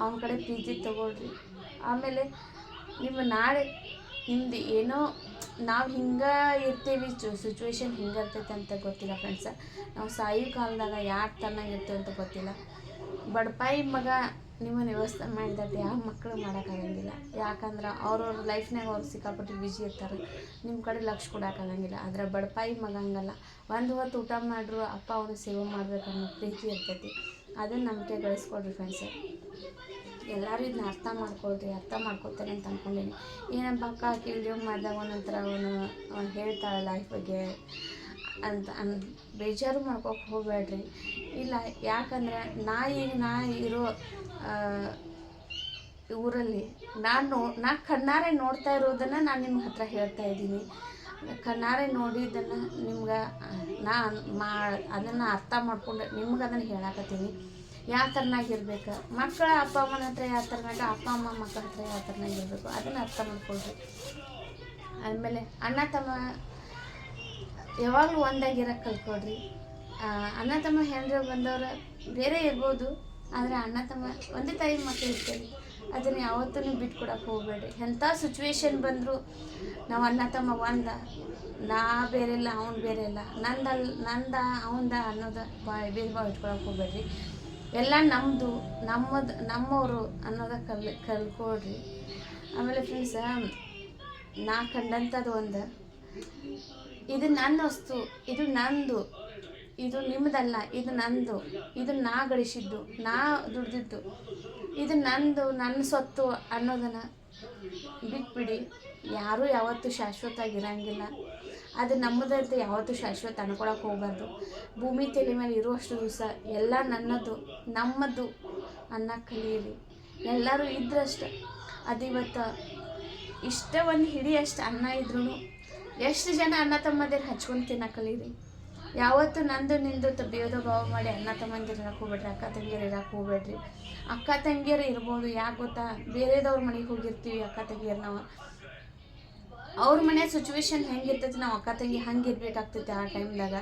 ಅವನ ಕಡೆ ಪ್ರೀತಿ ತೊಗೊಳ್ರಿ. ಆಮೇಲೆ ನಿಮ್ಮ ನಾಳೆ ನಿಮ್ದು ಏನೋ ನಾವು ಹಿಂಗೆ ಇರ್ತೀವಿ, ಸಿಚುವೇಶನ್ ಹಿಂಗೆ ಇರ್ತೈತೆ ಅಂತ ಗೊತ್ತಿಲ್ಲ ಫ್ರೆಂಡ್ಸ. ನಾವು ಸಾಯೋ ಕಾಲದಾಗ ಯಾರು ತನ್ನಾಗಿರ್ತೀವಿ ಅಂತ ಗೊತ್ತಿಲ್ಲ. ಬಡಪಾಯಿ ಮಗ ನಿಮ್ಮನ್ನು ವ್ಯವಸ್ಥೆ ಮಾಡಿದಟ್ಟು ಯಾವ ಮಕ್ಕಳು ಮಾಡೋಕ್ಕಾಗಂಗಿಲ್ಲ. ಯಾಕಂದ್ರೆ ಅವ್ರವ್ರ ಲೈಫ್ನಾಗ ಅವ್ರು ಸಿಕ್ಕಾಪಟ್ಟೆ ಬಿಜಿ ಇರ್ತಾರೆ, ನಿಮ್ಮ ಕಡೆ ಲಕ್ಷ ಕೊಡೋಕ್ಕಾಗಂಗಿಲ್ಲ. ಆದರೆ ಬಡಪಾಯಿ ಮಗ ಹಂಗಲ್ಲ. ಒಂದು ಹೊತ್ತು ಊಟ ಮಾಡ್ರು ಅಪ್ಪ ಅವನು ಸೇವೆ ಮಾಡ್ಬೇಕನ್ನೋ ಪ್ರೀತಿ ಇರ್ತೈತಿ. ಅದನ್ನು ನಂಬಿಕೆ ಗಳಿಸ್ಕೊಡ್ರಿ ಫ್ರೆಂಡ್ಸ. ಎಲ್ಲರೂ ಇದನ್ನ ಅರ್ಥ ಮಾಡ್ಕೊಳ್ರಿ. ಅರ್ಥ ಮಾಡ್ಕೊತಾರೆ ಅಂತ ಅಂದ್ಕೊಂಡೀನಿ. ಏನಪ್ಪ ಅಕ್ಕ ವಿಡಿಯೋ ಮಾಡಿದಾಗ ಒಂದೊಂಥರ ಅವನು ಹೇಳ್ತಾಳೆ ಲೈಫ್ ಬಗ್ಗೆ ಅಂತ ಬೇಜಾರು ಮಾಡ್ಕೋಕೆ ಹೋಗಬೇಡ್ರಿ. ಇಲ್ಲ, ಯಾಕಂದ್ರೆ ನಾ ಇರೋ ಊರಲ್ಲಿ ನಾ ಕಣ್ಣಾರೆ ನೋಡ್ತಾ ಇರೋದನ್ನು ನಾನು ನಿಮ್ಮ ಹತ್ರ ಹೇಳ್ತಾ ಇದ್ದೀನಿ. ಕಣ್ಣಾರೆ ನೋಡಿದ್ದನ್ನು ನಿಮ್ಗೆ ಅದನ್ನು ಅರ್ಥ ಮಾಡ್ಕೊಂಡು ನಿಮ್ಗೆ ಅದನ್ನು ಹೇಳಕತ್ತೀನಿ. ಯಾವ ಥರನಾಗಿರ್ಬೇಕು ಮಕ್ಕಳ ಅಪ್ಪ ಅಮ್ಮನ ಹತ್ರ, ಯಾವ ಥರನಾಗ ಅಪ್ಪ ಅಮ್ಮ ಮಕ್ಕಳ ಹತ್ರ ಯಾವ ಥರನಾಗಿರ್ಬೇಕು ಅದನ್ನು ಅರ್ಥ ಮಾಡ್ಕೊಳ್ರಿ. ಆಮೇಲೆ ಅಣ್ಣ ತಮ್ಮ ಯಾವಾಗಲೂ ಒಂದಾಗಿರೋಕ್ಕೆ ಕಲ್ತ್ಕೊಳ್ರಿ. ಅಣ್ಣ ತಮ್ಮ ಹೆಂಡ್ರೆ ಬಂದವರು ಬೇರೆ ಇರ್ಬೋದು, ಆದರೆ ಅಣ್ಣ ತಮ್ಮ ಒಂದೇ ತಾಯಿ ಮಕ್ಕಳು ಇರ್ತೀವಿ. ಅದನ್ನು ಯಾವತ್ತೂ ನೀವು ಬಿಟ್ಟು ಕೊಡೋಕೆ ಹೋಗಬೇಡ್ರಿ. ಎಂಥ ಸಿಚುವೇಶನ್ ಬಂದರೂ ನಾವು ಅಣ್ಣ ತಮ್ಮ ನಾ ಬೇರೆ ಇಲ್ಲ, ಅವ್ನು ಬೇರೆ ಇಲ್ಲ, ನಂದ ಅವಂದ ಅನ್ನೋದು ಬೇರೆ ಭಾವ ಇಟ್ಕೊಳಕ್ಕೆ ಹೋಗ್ಬೇಡ್ರಿ. ಎಲ್ಲ ನಮ್ಮವರು ಅನ್ನೋದ ಕಲ್ಕೊಳ್ರಿ. ಆಮೇಲೆ ಫ್ರೆಂಡ್ಸ, ನಾ ಕಂಡಂಥದ್ದು ಒಂದು, ಇದು ನನ್ನ ವಸ್ತು, ಇದು ನಂದು, ಇದು ನಿಮ್ಮದಲ್ಲ, ಇದು ನಂದು, ಇದು ನಾ ಗಳಿಸಿದ್ದು, ನಾ ದುಡ್ದಿದ್ದು, ಇದು ನಂದು, ನನ್ನ ಸ್ವತ್ತು ಅನ್ನೋದನ್ನು ಬಿಟ್ಬಿಡಿ. ಯಾರೂ ಯಾವತ್ತೂ ಶಾಶ್ವತ ಆಗಿರಂಗಿಲ್ಲ. ಅದು ನಮ್ಮದಂತ ಯಾವತ್ತೂ ಶಾಶ್ವತ ಅನ್ಕೊಳಕ್ಕೆ ಹೋಗ್ಬಾರ್ದು. ಭೂಮಿ ತಲೆ ಮೇಲೆ ಇರುವಷ್ಟು ದಿವಸ ಎಲ್ಲ ನನ್ನದು, ನಮ್ಮದು ಅನ್ನಕ್ಕೆ ಕಲೀರಿ. ಎಲ್ಲರೂ ಇದ್ರಷ್ಟು. ಅದು ಇವತ್ತು ಇಷ್ಟ ಒಂದು ಹಿಡಿಯಷ್ಟು ಅನ್ನ ಇದ್ರೂ ಎಷ್ಟು ಜನ ಅಣ್ಣ ತಮ್ಮಂದಿರು ಹಚ್ಕೊಂಡು ತಿನ್ನಕ್ಕೆ ಕಲೀರಿ. ಯಾವತ್ತು ನಂದು ನಿಂದು ಭೇದ ಭಾವ ಮಾಡಿ ಅಣ್ಣ ತಮ್ಮಂದಿರು ಇರಕ್ಕೆ ಹೋಗ್ಬೇಡ್ರಿ, ಅಕ್ಕ ತಂಗಿಯರು ಇರಕ್ಕೆ ಹೋಗ್ಬೇಡ್ರಿ. ಅಕ್ಕ ತಂಗಿಯರು ಇರ್ಬೋದು, ಯಾಕೆ ಗೊತ್ತಾ, ಬೇರೆದವ್ರ ಮನೆಗೆ ಹೋಗಿರ್ತೀವಿ ಅಕ್ಕ ತಂಗಿಯರು ನಾವು, ಅವ್ರ ಮನೆ ಸಿಚುವೇಶನ್ ಹೆಂಗಿರ್ತೈತಿ, ನಾವು ಅಕ್ಕ ತಂಗಿ ಹಂಗೆ ಇರಬೇಕಾಗ್ತೈತಿ ಆ ಟೈಮ್ದಾಗ.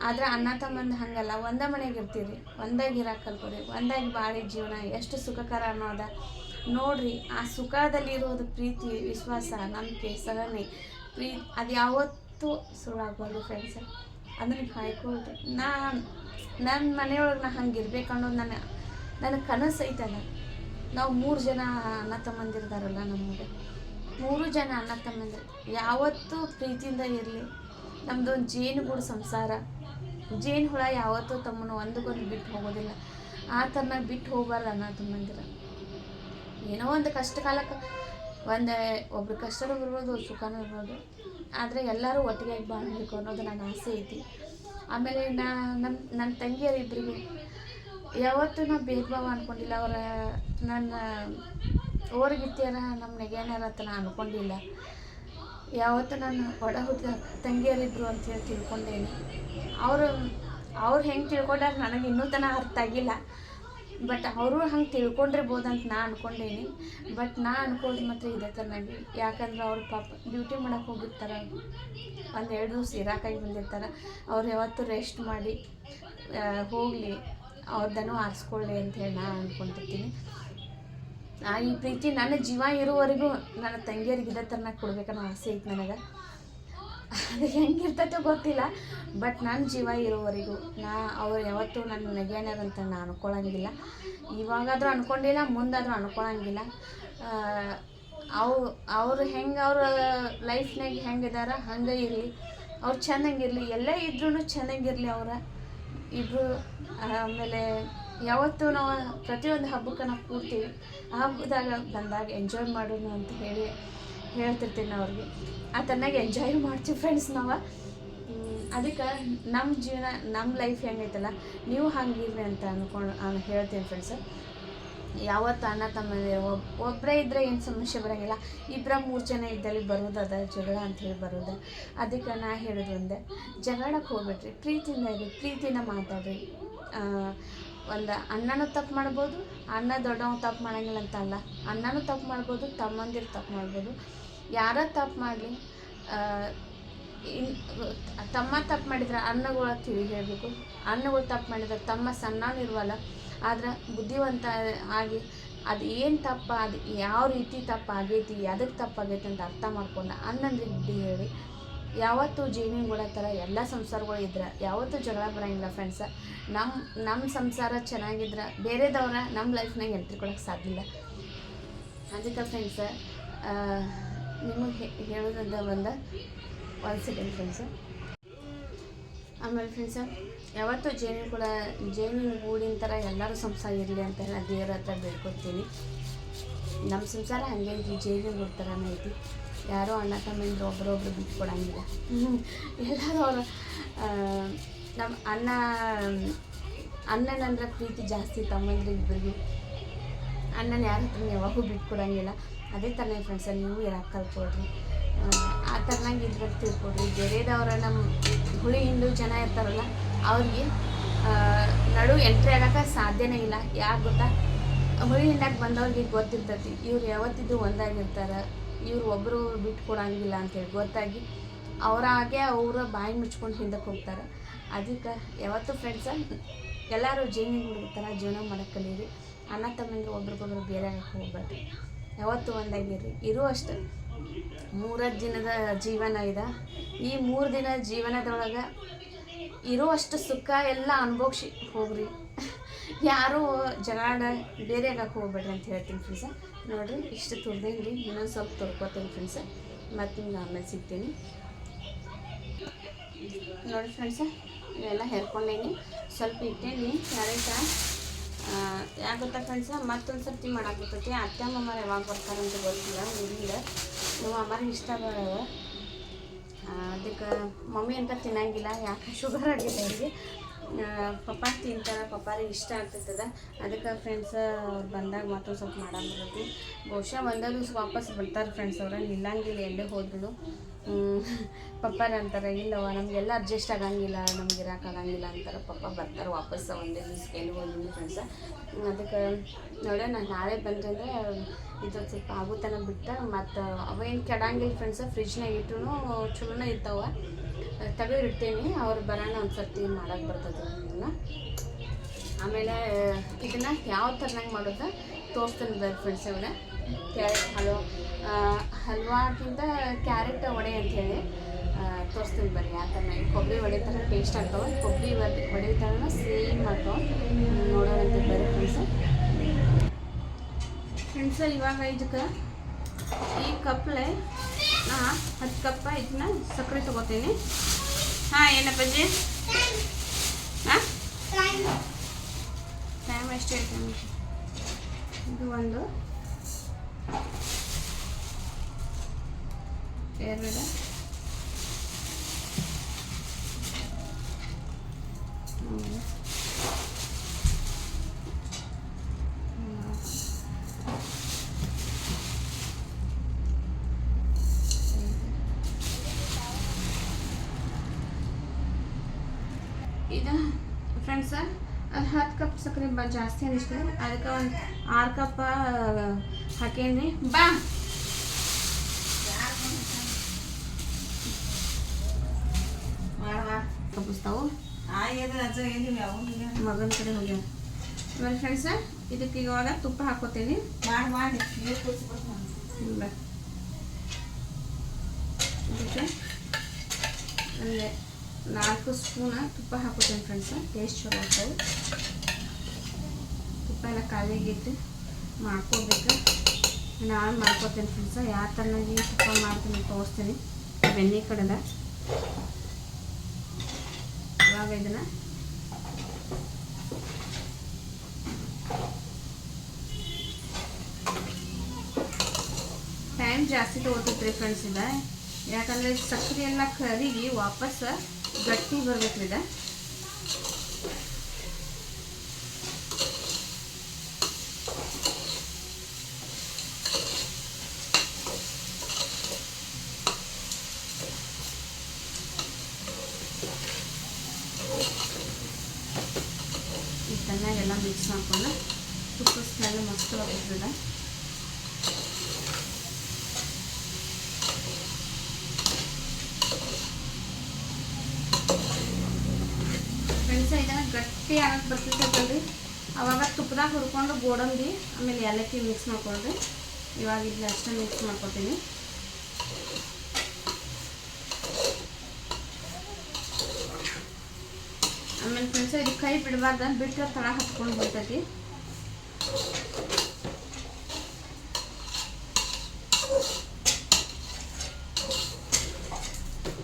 ಆದ್ರೆ ಅಣ್ಣ ತಮ್ಮಂದು ಹಾಗಲ್ಲ, ಒಂದೇ ಮನೆಗೆ ಇರ್ತೀರಿ, ಒಂದಾಗಿ ಇರಕ್ಕೆ ಕಲ್ಕೊರಿ, ಒಂದಾಗಿ ಬಾಳಿ ಜೀವನ ಎಷ್ಟು ಸುಖಕರ ಅನ್ನೋದ ನೋಡ್ರಿ. ಆ ಸುಖದಲ್ಲಿರೋದು ಪ್ರೀತಿ, ವಿಶ್ವಾಸ, ನಂಬಿಕೆ, ಸಹನೆ, ಅದು ಯಾವತ್ತೂ ಸುಳ್ಳಾಗಬಾರ್ದು ಫ್ರೆಂಡ್ಸ್. ಅದನ್ನು ಕಾಯ್ಕೊಳ್ರಿ. ನನ್ನ ಮನೆಯೊಳಗೆ ನಾ ಹಂಗೆ ಇರ್ಬೇಕು ಅನ್ನೋದು ನನ್ನ ಕನಸು ಐತಲ್ಲ. ನಾವು 3 ಜನ ಅಣ್ಣ ತಮ್ಮಂದಿರ್ದಾರಲ್ಲ ನಮಗೆ, 3 ಜನ ಅಣ್ಣ ತಮ್ಮಂದಿರು ಯಾವತ್ತೂ ಪ್ರೀತಿಯಿಂದ ಇರಲಿ. ನಮ್ಮದೊಂದು ಜೇನುಗೂಡು ಸಂಸಾರ. ಜೇನು ಹುಳ ಯಾವತ್ತೂ ತಮ್ಮನ್ನು ಒಂದಕ್ಕೊಂದು ಬಿಟ್ಟು ಹೋಗೋದಿಲ್ಲ. ಆ ಥರನ ಬಿಟ್ಟು ಹೋಗ್ಬಾರ್ದು ಅಣ್ಣ ತಮ್ಮಂದಿರ. ಏನೋ ಒಂದು ಕಷ್ಟ ಕಾಲಕ್ಕೆ ಒಬ್ರು ಕಷ್ಟನೂ ಇರ್ಬೋದು, ಸುಖನೂ ಇರ್ಬೋದು, ಆದರೆ ಎಲ್ಲರೂ ಒಟ್ಟಿಗೆ ಬಾಳಬೇಕು ಅನ್ನೋದು ನನ್ನ ಆಸೆ ಐತಿ. ಆಮೇಲೆ ನನ್ನ ತಂಗಿಯರಿಬ್ಬರಿಗೂ ಯಾವತ್ತೂ ನಾವು ಭೇದ ಭಾವ ಅಂದ್ಕೊಂಡಿಲ್ಲ. ನನ್ನ ಓರ್ಗಿತ್ತಿಯರ ನಮ್ಮ ನೆಗೆಯರ ಅಂತ ನಾನು ಅಂದ್ಕೊಂಡಿಲ್ಲ. ಯಾವತ್ತೂ ನಾನು ಒಡ ಹುಟ್ಟಿದ ತಂಗಿಯರಿದ್ರು ಅಂತೇಳಿ ತಿಳ್ಕೊಂಡೇನಿ. ಅವ್ರು ಹೆಂಗೆ ತಿಳ್ಕೊಂಡಾರ ನನಗೆ ಇನ್ನೂ ತನಕ ಅರ್ಥ ಆಗಿಲ್ಲ. ಬಟ್ ಅವರು ಹಂಗೆ ತಿಳ್ಕೊಂಡಿರ್ಬೋದಂತ ನಾ ಅಂದ್ಕೊಂಡೇನಿ. ಬಟ್ ನಾ ಅನ್ಕೊಳ್ಳೋದು ಮಾತ್ರ ಇದೇ ಥರನಾಗಿ. ಯಾಕಂದ್ರೆ ಅವ್ರು ಪಾಪ ಡ್ಯೂಟಿ ಮಾಡೋಕೆ ಹೋಗಿರ್ತಾರೆ, 1-2 ದಿವಸ ಇರಾಕಾಗಿ ಬಂದಿರ್ತಾರೆ. ಅವ್ರು ಯಾವತ್ತೂ ರೆಸ್ಟ್ ಮಾಡಿ ಹೋಗಲಿ, ಅವ್ರದ್ದನ್ನು ಆರಿಸ್ಕೊಳ್ಳಿ ಅಂಥೇಳಿ ನಾ ಅಂದ್ಕೊಂಡಿರ್ತೀನಿ. ಈ ಪ್ರೀತಿ ನನ್ನ ಜೀವ ಇರೋವರೆಗೂ ನನ್ನ ತಂಗಿಯರಿಗೆ ಇದೇ ಥರನಾಗಿ ಕೊಡ್ಬೇಕನ್ನೋ ಆಸೆ ಐತೆ ನನಗೆ. ಅದು ಹೆಂಗಿರ್ತೈತೋ ಗೊತ್ತಿಲ್ಲ, ಬಟ್ ನನ್ನ ಜೀವ ಇರೋವರೆಗೂ ಅವ್ರು ಯಾವತ್ತೂ ನನ್ನ ನೆಗೆಯನದಂತ ನಾನು ಅನ್ಕೊಳ್ಳಂಗಿಲ್ಲ. ಇವಾಗಾದರೂ ಅಂದ್ಕೊಂಡಿಲ್ಲ, ಮುಂದಾದರೂ ಅಂದ್ಕೊಳ್ಳಂಗಿಲ್ಲ. ಅವ್ರು ಹೆಂಗೆ ಅವ್ರ ಲೈಫ್ನಾಗ ಹೆಂಗಿದಾರ ಹಂಗೆ ಇರಲಿ, ಅವ್ರು ಚೆನ್ನಾಗಿರಲಿ, ಎಲ್ಲೇ ಇದ್ರೂ ಚೆನ್ನಾಗಿರಲಿ ಇಬ್ಬರು. ಆಮೇಲೆ ಯಾವತ್ತೂ ನಾವು ಪ್ರತಿಯೊಂದು ಹಬ್ಬಕ್ಕೆ ನಾವು ಕೂಡ್ತೀವಿ, ಆ ಹಬ್ಬದಾಗ ಬಂದಾಗ ಎಂಜಾಯ್ ಮಾಡೋಣ ಅಂತ ಹೇಳ್ತಿರ್ತೀನಿ ನಾವು ಅವ್ರಿಗೆ. ಆ ಥರನಾಗಿ ಎಂಜಾಯ್ ಮಾಡ್ತೀವಿ ಫ್ರೆಂಡ್ಸ್ ನಾವು. ಅದಕ್ಕೆ ನಮ್ಮ ಜೀವನ, ನಮ್ಮ ಲೈಫ್ ಹೆಂಗೈತಲ್ಲ, ನೀವು ಹಂಗಿರ್ರಿ ಅಂತ ಹೇಳ್ತೀನಿ ಫ್ರೆಂಡ್ಸ್. ಯಾವತ್ತು ಅಣ್ಣ ತಮ್ಮಂದಿರು ಒಬ್ಬರೇ ಇದ್ದರೆ ಏನು ಸಮಸ್ಯೆ ಬರೋಂಗಿಲ್ಲ. 2-3 ಜನ ಇದ್ದಲ್ಲಿ ಬರೋದದ ಜಗಳ ಅಂಥೇಳಿ ಬರೋದು. ಅದಕ್ಕೆ ನಾ ಹೇಳೋದು ಒಂದೇ, ಜಗಳಕ್ಕೆ ಹೋಗ್ಬೇಡ್ರಿ, ಪ್ರೀತಿಯಿಂದ ಇರಿ, ಪ್ರೀತಿಯಿಂದ ಮಾತಾಡ್ರಿ. ಒಂದು ಅಣ್ಣನೂ ತಪ್ಪು ಮಾಡ್ಬೋದು, ಅಣ್ಣ ದೊಡ್ಡವ ತಪ್ಪು ಮಾಡೋಂಗಿಲ್ಲ ಅಂತ ಅಲ್ಲ. ಅಣ್ಣನೂ ತಪ್ಪು ಮಾಡ್ಬೋದು, ತಮ್ಮಂದಿರು ತಪ್ಪು ಮಾಡ್ಬೋದು. ಯಾರ ತಪ್ಪು ಮಾಡಲಿ, ತಮ್ಮ ತಪ್ಪು ಮಾಡಿದ್ರೆ ಅಣ್ಣಗಳು ತಿಳಿ ಹೇಳಬೇಕು, ಅಣ್ಣಗಳು ತಪ್ಪು ಮಾಡಿದ್ರೆ ತಮ್ಮ ಸಣ್ಣನಿರುವಲ್ಲ, ಆದ್ರೆ ಬುದ್ಧಿವಂತ ಆಗಿ ಅದು ಏನು ತಪ್ಪ, ಅದು ಯಾವ ರೀತಿ ತಪ್ಪು ಆಗೈತಿ, ಅದಕ್ಕೆ ತಪ್ಪಾಗೈತಿ ಅಂತ ಅರ್ಥ ಮಾಡ್ಕೊಂಡು ಅಣ್ಣಂದ್ರೆ ಬುದ್ಧಿ ಹೇಳಿ. ಯಾವತ್ತೂ ಜೇನಿನ ಥರ ಎಲ್ಲ ಸಂಸಾರಗಳು ಇದ್ರೆ ಯಾವತ್ತೂ ಜಗಳ ಬರೋಂಗಿಲ್ಲ ಫ್ರೆಂಡ್ಸ. ನಮ್ಮ ಸಂಸಾರ ಚೆನ್ನಾಗಿದ್ರೆ ಬೇರೆದವ್ರ ನಮ್ಮ ಲೈಫ್ನಾಗ ಎಂಟ್ರಿ ಕೊಡೋಕ್ಕೆ ಸಾಧ್ಯ ಇಲ್ಲ. ಅದಕ್ಕೆ ಫ್ರೆಂಡ್ಸ ನಿಮಗೆ ಹೇಳೋದಂತ ಒಂದು ಸೆಕೆಂಡ್ ಫ್ರೆಂಡ್ಸ. ಆಮೇಲೆ ಫ್ರೆಂಡ್ಸ, ಯಾವತ್ತೂ ಜೇನಿನ ಗೂಡಿನ ಥರ ಎಲ್ಲರೂ ಸಂಸಾರ ಇರಲಿ ಅಂತ ನಾನು ದೇವ್ರ ಹತ್ರ ಬೇಡ್ಕೊತೀನಿ. ನಮ್ಮ ಸಂಸಾರ ಹಂಗೆ ಐತಿ, ಜೇನಿನ ಗೂಡು ಥರನೇ ಐತಿ. ಯಾರೋ ಅಣ್ಣ ತಮ್ಮಂದ್ರು ಒಬ್ಬರೊಬ್ರು ಬಿಟ್ಟು ಕೊಡೋಂಗಿಲ್ಲ. ಎಲ್ಲರೂ ಅವರು ನಮ್ಮ ಅಣ್ಣನಂದ್ರೆ ಪ್ರೀತಿ ಜಾಸ್ತಿ, ತಮ್ಮಂದ್ರಿಗೆ ಇಬ್ಬರಿಗೂ. ಅಣ್ಣನ ಯಾರ ಹತ್ರ ಯಾವಾಗೂ ಬಿಟ್ಟು ಕೊಡೋಂಗಿಲ್ಲ. ಅದೇ ಥರನೇ ಫ್ರೆಂಡ್ಸ, ನೀವು ಇರಕ್ಕೆ ಕಲ್ತ್ಕೊಳ್ರಿ. ಆ ಥರನಾಗಿ ಇದ್ರಲ್ಲಿ ತಿಳ್ಕೊಡ್ರಿ. ಬೇರೆದವ್ರ ನಮ್ಮ ಹುಳಿ ಹಿಂಡು ಜನ ಇರ್ತಾರಲ್ಲ, ಅವ್ರಿಗೆ ನಡು ಎಂಟ್ರಿ ಆಗೋಕ್ಕೆ ಸಾಧ್ಯನೇ ಇಲ್ಲ. ಯಾಕೆ ಗೊತ್ತಾ, ಹುಳಿ ಹಿಂಡಕ್ಕೆ ಬಂದವ್ರಿಗೆ ಗೊತ್ತಿರ್ತೈತಿ ಇವ್ರು ಯಾವತ್ತಿದ್ದು ಒಂದಾಗಿರ್ತಾರೆ, ಇವ್ರು ಒಬ್ಬರು ಬಿಟ್ಟು ಕೊಡೋಂಗಿಲ್ಲ ಅಂತೇಳಿ ಗೊತ್ತಾಗಿ ಅವರ ಬಾಯಿ ಮುಚ್ಕೊಂಡು ಹಿಂದಕ್ಕೆ ಹೋಗ್ತಾರೆ. ಅದಕ್ಕೆ ಯಾವತ್ತೂ ಫ್ರೆಂಡ್ಸ ಎಲ್ಲರೂ ಜೇನಿನ ಥರ ಜೀವನ ಮಾಡೋಕ್ಕೆ ಕಲೀರಿ. ಅಣ್ಣ ತಮ್ಮಂಗೆ ಒಬ್ರಿಗೊಬ್ರು ಬೇರೆ ಹೋಗ್ಬೇಡ್ರಿ, ಯಾವತ್ತೂ ಒಂದಾಗಿರ್ರಿ. ಅಷ್ಟು 3 ದಿನದ ಜೀವನ ಇದೆ. ಈ 3 ದಿನ ಜೀವನದೊಳಗೆ ಇರುವಷ್ಟು ಸುಖ ಎಲ್ಲ ಅನುಭವಿಸಿ ಹೋಗ್ರಿ. ಯಾರೂ ಜಗಳ ಬೇರೆ ಆಗಕ್ಕೆ ಹೋಗ್ಬೇಡ್ರಿ ಅಂತ ಹೇಳ್ತೀನಿ ಫ್ರೆಂಡ್ಸ. ನೋಡಿರಿ, ಇಷ್ಟು ತುರ್ದೇನ್ರಿ, ಇನ್ನೊಂದು ಸ್ವಲ್ಪ ತುರ್ಕೋತೀನಿ ಫ್ರೆಂಡ್ಸ. ಮತ್ತು ನಿಮ್ಗೆ ಆಮೇಲೆ ಸಿಗ್ತೀನಿ. ನೋಡಿ ಫ್ರೆಂಡ್ಸ, ಇವೆಲ್ಲ ಹೆರ್ಕೊಂಡೇನಿ, ಸ್ವಲ್ಪ ಇಟ್ಟೇನಿ ಕ್ಯಾರೆಟ. ಯಾಕೆ ಗೊತ್ತಾ ಫ್ರೆಂಡ್ಸ, ಮತ್ತೊಂದು ಸರ್ತಿ ಮಾಡಾಕತ್ತೈತಿ. ಅತ್ತೆ ಮಾಮಾರು ಯಾವಾಗ ಬರ್ತಾರಂತ ಗೊತ್ತಿಲ್ಲ ಊರಿಂದ. ನಮ್ಮ ಅಮ್ಮರಿಗೆ ಇಷ್ಟ ಬರೋದು, ಅದಕ್ಕೆ ಮಮ್ಮಿ ಅಂತ ತಿನ್ನಂಗಿಲ್ಲ, ಯಾಕೆ ಶುಗರ್ ಆಗಿದೆ ಅವ್ರಿಗೆ. ಪಪ್ಪ ತಿಂತಾರೆ, ಪಪ್ಪಾರಿಗೆ ಇಷ್ಟ ಆಗ್ತೈತದ. ಅದಕ್ಕೆ ಫ್ರೆಂಡ್ಸ್ ಬಂದಾಗ ಮತ್ತೊಂದು ಸ್ವಲ್ಪ ಮಾಡಾಕತ್ತೈತಿ. ಬಹುಶಃ ಒಂದೇ ದಿವ್ಸ ವಾಪಸ್ ಬರ್ತಾರೆ ಫ್ರೆಂಡ್ಸ್ ಅವ್ರು, ನಿಲ್ಲಂಗಿಲ್ಲ ಎಲ್ಲೇ ಹೋದ್ರು. ಪಪ್ಪಾರ ಅಂತಾರೆ, ಇಲ್ಲವ ನಮಗೆಲ್ಲ ಅಡ್ಜಸ್ಟ್ ಆಗಂಗಿಲ್ಲ, ನಮ್ಗೆ ಇರೋಕ್ಕಾಗಂಗಿಲ್ಲ ಅಂತಾರೆ. ಪಪ್ಪ ಬರ್ತಾರೆ ವಾಪಸ್ ಒಂದೇ ದಿವ್ಸಕ್ಕೆ ಎಲ್ಲಿ ಹೋಗಿದ್ದೀನಿ ಫ್ರೆಂಡ್ಸ. ಅದಕ್ಕೆ ನೋಡೋಣ, ನಾನು ನಾಳೆ ಬಂದರೆ ಇದು ಸ್ವಲ್ಪ ಆಗುತ್ತಾನ ಬಿಟ್ಟು ಮತ್ತು ಅವೇನು ಕೆಡಂಗಿಲ್ಲ ಫ್ರೆಂಡ್ಸ. ಫ್ರಿಜ್ನಾಗ ಇಟ್ಟರು ಚಲೋನೇ ಇರ್ತಾವೆ, ತೆಗೆದಿಡ್ತೇನೆ. ಅವ್ರು ಬರೋಣ ಒಂದು ಸರ್ತಿ ಮಾಡೋಕ್ಕೆ ಬರ್ತದೆ ಇದನ್ನು. ಆಮೇಲೆ ಇದನ್ನು ಯಾವ ಥರನಾಗ ಮಾಡೋದು ತೋರಿಸ್ತೀನಿ ಬರ್ರಿ ಫ್ರೆಂಡ್ಸ್. ಇವನ್ನ ಕ್ಯಾರೆಟ್ ಹಲ್ವಾಕ್ಕಿಂತ ಕ್ಯಾರೆಟ್ ವಡೆ ಅಂಥೇಳಿ ತೋರಿಸ್ತೀನಿ ಬರ್ರಿ. ಯಾವ ಥರನಾಗಿ ಕೊಬ್ಬರಿ ವಡೆ ಥರ ಟೇಸ್ಟ್ ಆಗ್ತಾವೆ, ಕೊಬ್ಬರಿ ವಡೆ ಥರನ ಸೇಮ್ ಆಗ್ತಾವೆ. ನೋಡೋದಂತೆ ಬರ್ರಿ ಫ್ರೆಂಡ್ಸ. ಇವಾಗ ಇದಕ್ಕೆ ಈ ಕಪ್ಲೆ ನಾ 10 ಕಪ್ ಇದನ್ನ ಸಕ್ಕರೆ ತೊಗೋತೀನಿ. ಹಾಂ, ಏನಪ್ಪಜ್ಜಿ? ಹಾಂ, ಟೈಮ್ ಎಷ್ಟು ಹೇಳ್ತೀನಿ. ಇದು ಒಂದು 2 ಇದು ಫ್ರೆಂಡ್ಸ. ಅದು 10 ಕಪ್ ಸಕ್ಕರೆ ಜಾಸ್ತಿ ಅನಿಸ್ತದೆ, ಅದಕ್ಕೆ ಒಂದು 6 ಕಪ್ ಹಾಕೇನಿ. ಬಾ ಕಪ್ಪಿಸ್ತಾವು ಮಗನ ಕಡೆ ಹೋಗ್ಯಾವ. ಆಮೇಲೆ ಫ್ರೆಂಡ್ಸ, ಇದಕ್ಕೆ ಇವಾಗ ತುಪ್ಪ ಹಾಕೋತೀನಿ. ಇದಕ್ಕೆ ಅಂದರೆ 4 ಸ್ಪೂನ ತುಪ್ಪ ಹಾಕೋತೀನಿ ಫ್ರೆಂಡ್ಸ. ಟೇಸ್ಟ್ ಚಲೋ ಆಗ್ತಾವೆ. ತುಪ್ಪ ಎಲ್ಲ ಕಾಲಿಗಿಟ್ಟು ಮಾಡ್ಕೋಬೇಕು. ನಾನು ಮಾಡ್ಕೋತೀನಿ ಫ್ರೆಂಡ್ಸ. ಯಾವ ಥರನಾಗಿ ತುಪ್ಪ ಮಾಡ್ತೀನಿ ತೋರಿಸ್ತೀನಿ ಬೆಣ್ಣೆ ಕಡೆದ. ಇವಾಗ ಇದನ್ನು ಟೈಮ್ ಜಾಸ್ತಿ ತೊಗೊತೈತ್ರಿ ಫ್ರೆಂಡ್ಸ್ ಇದೆ. ಯಾಕಂದರೆ ಸಕ್ಕರೆ ಎಲ್ಲ ಕರಿಗಿ ವಾಪಸ್ ಗಟ್ಟಿ ಬರ್ಬೇಕ್ರಿ ಇದು. ಚೆನ್ನಾಗೆಲ್ಲ ಮಿಕ್ಸ್ ಮಾಡ್ಕೊಂಡು ತುಪ್ಪ ಸ್ಮೆಲ್ ಮಸ್ತ್ ಬರ್ತದೆ. ಫ್ರೆಂಡ್ಸ, ಇದನ್ನು ಗಟ್ಟಿ ಆಗಕ್ಕೆ ಬರ್ತೈತಲ್ರಿ, ಅವಾಗ ತುಪ್ಪದಾಗ ಹುರ್ಕೊಂಡು ಗೋಡಂಬಿ ಆಮೇಲೆ ಏಲಕ್ಕಿ ಮಿಕ್ಸ್ ಮಾಡ್ಕೊಂಡ್ರಿ. ಇವಾಗ ಇದನ್ನ ಅಷ್ಟೇ ಮಿಕ್ಸ್ ಮಾಡ್ಕೊತೀನಿ. ಆಮೇಲೆ ಫ್ರೆಂಡ್ಸ, ಇದು ಕೈ ಬಿಡಬಾರ್ದು, ಬಿಟ್ಟರೆ ತಳ ಹತ್ಕೊಂಡು ಬರ್ತೈತಿ.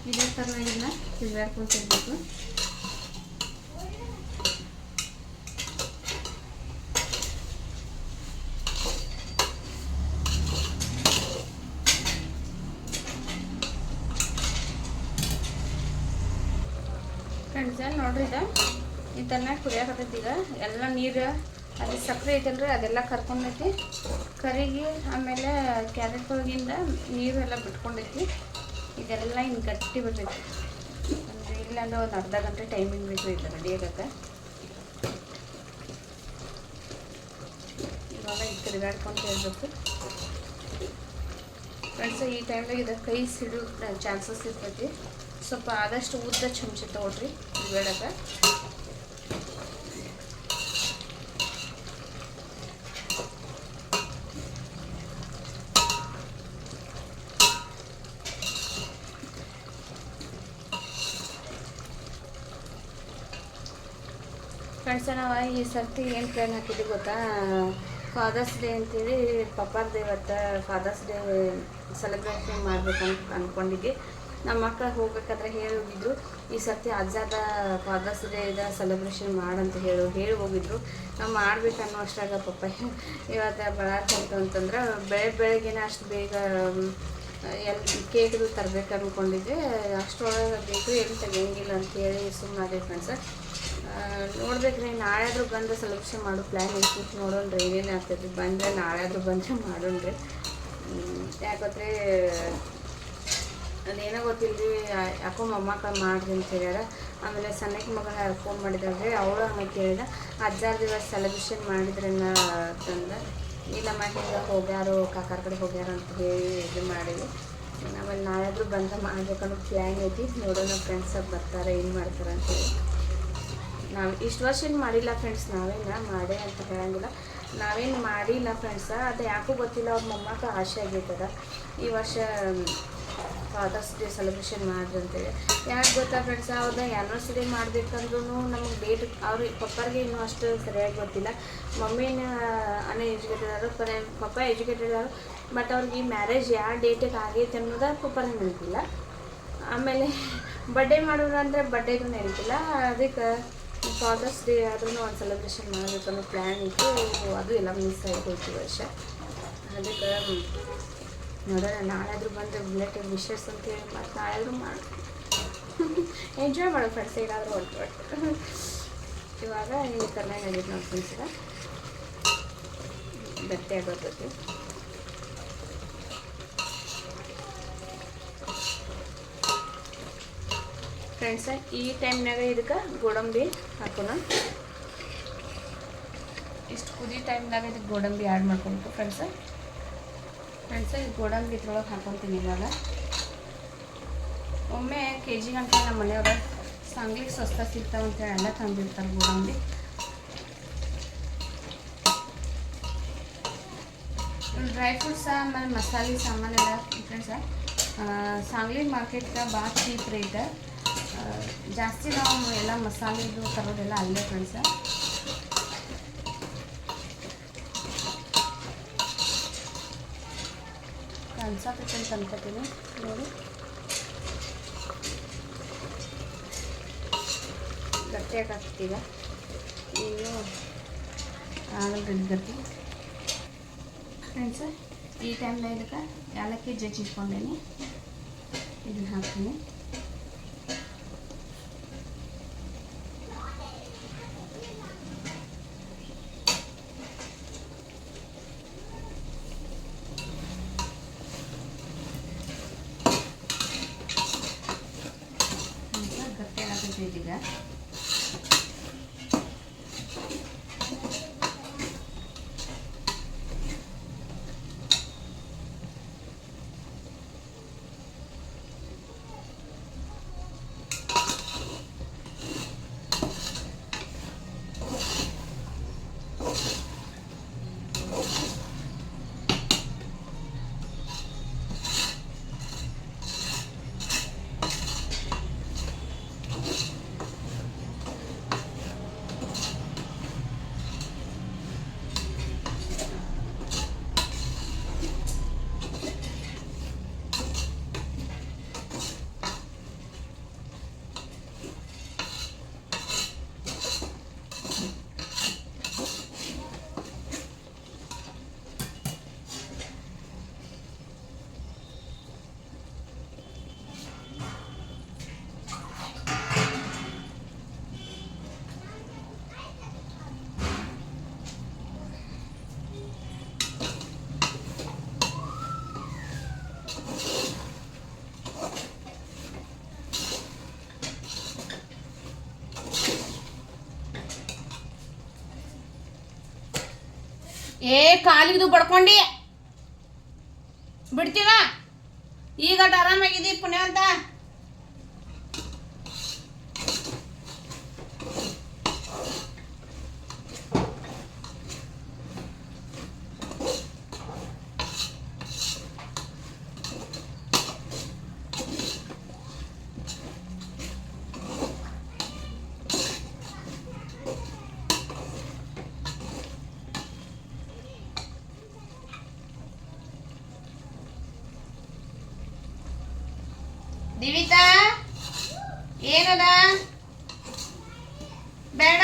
ಇದೇ ಥರನಾಗಿ ಇದನ್ನ ತಿರ್ಗಾಡ್ಕೊಂಡು ತಿರ್ಬೇಕು. ಫ್ರೆಂಡ್ಸ ನೋಡ್ರಿ, ಈ ಥರನಾಗ ಕುದಿಯಾಕತ್ತೈತಿ. ಈಗ ಎಲ್ಲ ನೀರು ಅದು ಸಕ್ಕರೆ ಐತಲ್ರಿ ಅದೆಲ್ಲ ಕರ್ಕೊಂಡೈತಿ ಕರಿಗಿ. ಆಮೇಲೆ ಕ್ಯಾರೆಟ್ ಒಳಗಿಂದ ನೀರು ಎಲ್ಲ ಬಿಟ್ಕೊಂಡೈತಿ. ಇದೆಲ್ಲ ಹಿಂಗೆ ಗಟ್ಟಿ ಬರ್ತೈತಿ. ಅಂದರೆ ಇಲ್ಲಾಂದ್ರೆ ಒಂದು ಅರ್ಧ ಗಂಟೆ ಟೈಮಿಂಗ್ ಬೇಕು ಇದು ರೆಡಿ ಆಗಕ್ಕೆ. ಇವಾಗ ಇದು ತಿರುಗಾಡ್ಕೊಂಡು ಇರಬೇಕು ಫ್ರೆಂಡ್ಸ್. ಈ ಟೈಮ್ನಾಗ ಇದು ಕೈ ಸಿಡು ಚಾನ್ಸಸ್ ಇರ್ತೈತಿ. ಸ್ವಲ್ಪ ಆದಷ್ಟು ಉದ್ದ ಚಮಚ ತೊಗೊಳ್ರಿ ಬೇಡಕ್ಕೆ. ಫ್ರೆಂಡ್ಸ, ನಾವು ಈ ಸರ್ತಿ ಏನು ಪ್ಲ್ಯಾನ್ ಹಾಕಿದ್ವಿ ಗೊತ್ತಾ, ಫಾದರ್ಸ್ ಡೇ ಅಂತೇಳಿ ಪಪ್ಪಾರ್ದು ಇವತ್ತು ಫಾದರ್ಸ್ ಡೇ ಸೆಲೆಬ್ರೇಷನ್ ಮಾಡ್ಬೇಕಂತ ಅಂದ್ಕೊಂಡಿದ್ದೆ. ನಮ್ಮ ಮಕ್ಕಳು ಹೋಗ್ಬೇಕಾದ್ರೆ ಹೇಳಿ ಹೋಗಿದ್ರು, ಈ ಸರ್ತಿ ಅಜ್ಜದ ಫಾದರ್ಸ್ ಡೇ ಇದೆ ಸೆಲೆಬ್ರೇಷನ್ ಮಾಡಂತ ಹೇಳಿ ಹೋಗಿದ್ರು. ನಾವು ಮಾಡ್ಬೇಕನ್ನೋ ಅಷ್ಟಾಗ ಪಪ್ಪ ಇವತ್ತು ಬೆಳಕಂತ ಅಂತಂದ್ರೆ ಬೆಳಗ್ಗೆನೇ ಅಷ್ಟು ಬೇಗ ಕೇಕ್ದು ತರಬೇಕು ಅಂದ್ಕೊಂಡಿದ್ದೆ. ಅಷ್ಟರೊಳಗೆ ಬೇಕು ಏನು ತೆಗಿಯಂಗಿಲ್ಲ ಅಂತೇಳಿ ಸುಮ್ಮನೆ ಫ್ರೆಂಡ್ಸ. ನೋಡ್ಬೇಕ್ರಿ, ನಾಳೆ ಆದರೂ ಬಂದು ಸೆಲೆಬ್ರೇಷನ್ ಮಾಡೋ ಪ್ಲ್ಯಾನ್ ಐತಿ. ನೋಡೋಣ್ರಿ ಏನೇನು ಆಗ್ತೈತಿ. ಬಂದರೆ ನಾಳೆ ಆದರೂ ಬಂದರೆ ಮಾಡೋಣ್ರಿ. ಯಾಕಂದರೆ ಅದೇನೋ ಗೊತ್ತಿಲ್ಲರಿ, ಯಾಕೋ ಮೊಮ್ಮಕ್ಕಳು ಮಾಡಿರಿ ಅಂತ ಹೇಳ್ಯಾರ. ಆಮೇಲೆ ಸಣ್ಣಕ್ಕೆ ಮಗಳ ಫೋನ್ ಮಾಡಿದ್ರೆ ಅವಳು ಹಂಗೆ ಕೇಳಿದ, ಅಜ್ಜಾರ ದಿವಸ ಸೆಲೆಬ್ರೇಷನ್ ಮಾಡಿದ್ರನ್ನ ಅಂತಂದು. ಇಲ್ಲಮ್ಮ ಹಿಂಗೆ ಹೋಗ್ಯಾರು, ಕಾಕಾರ ಕಡೆ ಹೋಗ್ಯಾರ ಅಂತ ಹೇಳಿ ಇದು ಮಾಡಿದ್ವಿ. ಆಮೇಲೆ ನಾಳೆ ಆದರೂ ಬಂದ ಮಾಡ್ಬೇಕನ್ನೋ ಪ್ಲ್ಯಾನ್ ಐತಿ. ನೋಡೋಣ ಫ್ರೆಂಡ್ಸ್ ಬರ್ತಾರೆ, ಏನು ಮಾಡ್ತಾರೆ ಅಂತೇಳಿ. ನಾವು ಇಷ್ಟು ವರ್ಷ ಏನು ಮಾಡಿಲ್ಲ ಫ್ರೆಂಡ್ಸ್, ನಾವೇನು ಮಾಡೇ ಅಂತ ಹೇಳಂಗಿಲ್ಲ, ನಾವೇನು ಮಾಡಿಲ್ಲ ಫ್ರೆಂಡ್ಸ. ಅದು ಯಾಕೂ ಗೊತ್ತಿಲ್ಲ, ಅವ್ರ ಮೊಮ್ಮಕ್ಕಳು ಆಸೆ ಆಗೈತದ ಈ ವರ್ಷ ಫಾದರ್ಸ್ ಡೇ ಸೆಲೆಬ್ರೇಷನ್ ಮಾಡಿರಿ ಅಂತೇಳಿ. ಯಾಕೆ ಗೊತ್ತಾ ಫ್ರೆಂಡ್ಸ, ಅವ್ರನ್ನ ಆ್ಯನಿವರ್ಸರಿ ಮಾಡಬೇಕಂದ್ರೂ ನಮಗೆ ಡೇಟ್ ಅವ್ರಿಗೆ ಪಪ್ಪರಿಗೆ ಇನ್ನೂ ಅಷ್ಟು ಸರಿಯಾಗಿ ಗೊತ್ತಿಲ್ಲ. ಮಮ್ಮಿನ ಅನ್ಎಜುಕೇಟೆಡ್ ಪಪ್ಪ ಎಜುಕೇಟೆಡ್ ಅವರು, ಬಟ್ ಅವ್ರಿಗೆ ಈ ಮ್ಯಾರೇಜ್ ಯಾವ ಡೇಟಿಗೆ ಆಗೈತೆ ಅನ್ನೋದು ಪಪ್ಪರಿಗೆ ನೆನಪಿಲ್ಲ. ಆಮೇಲೆ ಬರ್ಡೇ ಮಾಡೋರು ಅಂದರೆ ಬರ್ಡೇದು ನೆನಪಿಲ್ಲ. ಅದಕ್ಕೆ ಫಾದರ್ಸ್ ಡೇ ಆದ್ರೂ ಒಂದು ಸೆಲೆಬ್ರೇಷನ್ ಮಾಡಬೇಕನ್ನೋ ಪ್ಲ್ಯಾನ್ ಇತ್ತು. ಅದು ಎಲ್ಲ ಮಿಸ್ ಆಗೋಯ್ತು ವರ್ಷ. ಅದಕ್ಕೆ ನೋಡೋಣ, ನಾಳೆ ಆದರೂ ಬಂದು ರಿಲೇಟಿವ್ ವಿಶಸ್ ಅಂತೇಳಿ ಮತ್ತು ನಾಳೆ ಆದರೂ ಮಾಡಿ ಎಂಜಾಯ್ ಮಾಡೋ ಫ್ರೆಂಡ್ಸ್. ಏನಾದರೂ ಒಟ್ಟು ಇವಾಗ ಈ ಥರನಾಗ ಆಗಿತ್ತು ನಾವು ಫ್ರೆಂಡ್ಸ್ಗೆ ಗಟ್ಟಿ ಆಗೋತೈತಿ. ಫ್ರೆಂಡ್ಸ ಈ ಟೈಮ್ನಾಗ ಇದಕ್ಕೆ ಗೋಡಂಬಿ ಹಾಕೋಣ. ಇಷ್ಟು ಕುದಿ ಟೈಮ್ನಾಗ ಇದಕ್ಕೆ ಗೋಡಂಬಿ ಆ್ಯಡ್ ಮಾಡ್ಕೊಬೇಕು ಫ್ರೆಂಡ್ಸ. ಈ ಗೋಡಂಬಿ ಇದ್ರೊಳಗೆ ಹಾಕೊತೀನಿ ಇವಾಗ. ಒಮ್ಮೆ KG ಗಂಟೆ ನಮ್ಮ ಮನೆಯವ್ರು ಸಾಂಗ್ಲಿಗೆ ಸ್ವಸ್ಥ ಸಿಗ್ತಾವಂತೇಳಿ ಎಲ್ಲ ತಂದಿರ್ತಾರೆ ಗೋಡಂಬಿ. ಡ್ರೈ ಫ್ರೂಟ್ಸ ಆಮೇಲೆ ಮಸಾಲೆ ಸಾಮಾನೆಲ್ಲ ಫ್ರೆಂಡ್ಸ ಸಾಂಗ್ಲಿ ಮಾರ್ಕೆಟ್ಗೆ ಭಾಳ ಚೀಪ್ ರೇಟ್. ಜಾಸ್ತಿ ನಾವು ಎಲ್ಲ ಮಸಾಲೆದು ತರೋದೆಲ್ಲ ಅಲ್ಲೇ ಫ್ರೆಂಡ್ಸ. ಅನ್ಸತ್ತೈತೆ ಅಂತ ಅನ್ಕೋತೀನಿ ನೋಡಿ. ಗಟ್ಟಿಯಾಗಿ ಹಾಕ್ತೀಗ ಇನ್ನೂ ಆಗಲ್ರಿ ಗಟ್ಟಿ ಫ್ರೆಂಡ್ಸ. ಈ ಟೈಮ್ದಾಗ ಇದಕ್ಕೆ ಏಲಕ್ಕಿ ಜಜ್ಜಿಟ್ಕೊಂಡೇನಿ, ಇದನ್ನು ಹಾಕ್ತೀನಿ. ಈಗ ಕಾಲಿಗೆ ಬಡ್ಕೊಂಡು ಬಿಡ್ತೀವ. ಈಗ ಆರಾಮಾಗಿದ್ದೀವಿ ಪುಣ್ಯ ಅಂತ. ಜೀವಿತಾ ಏನದ ಬೇಡ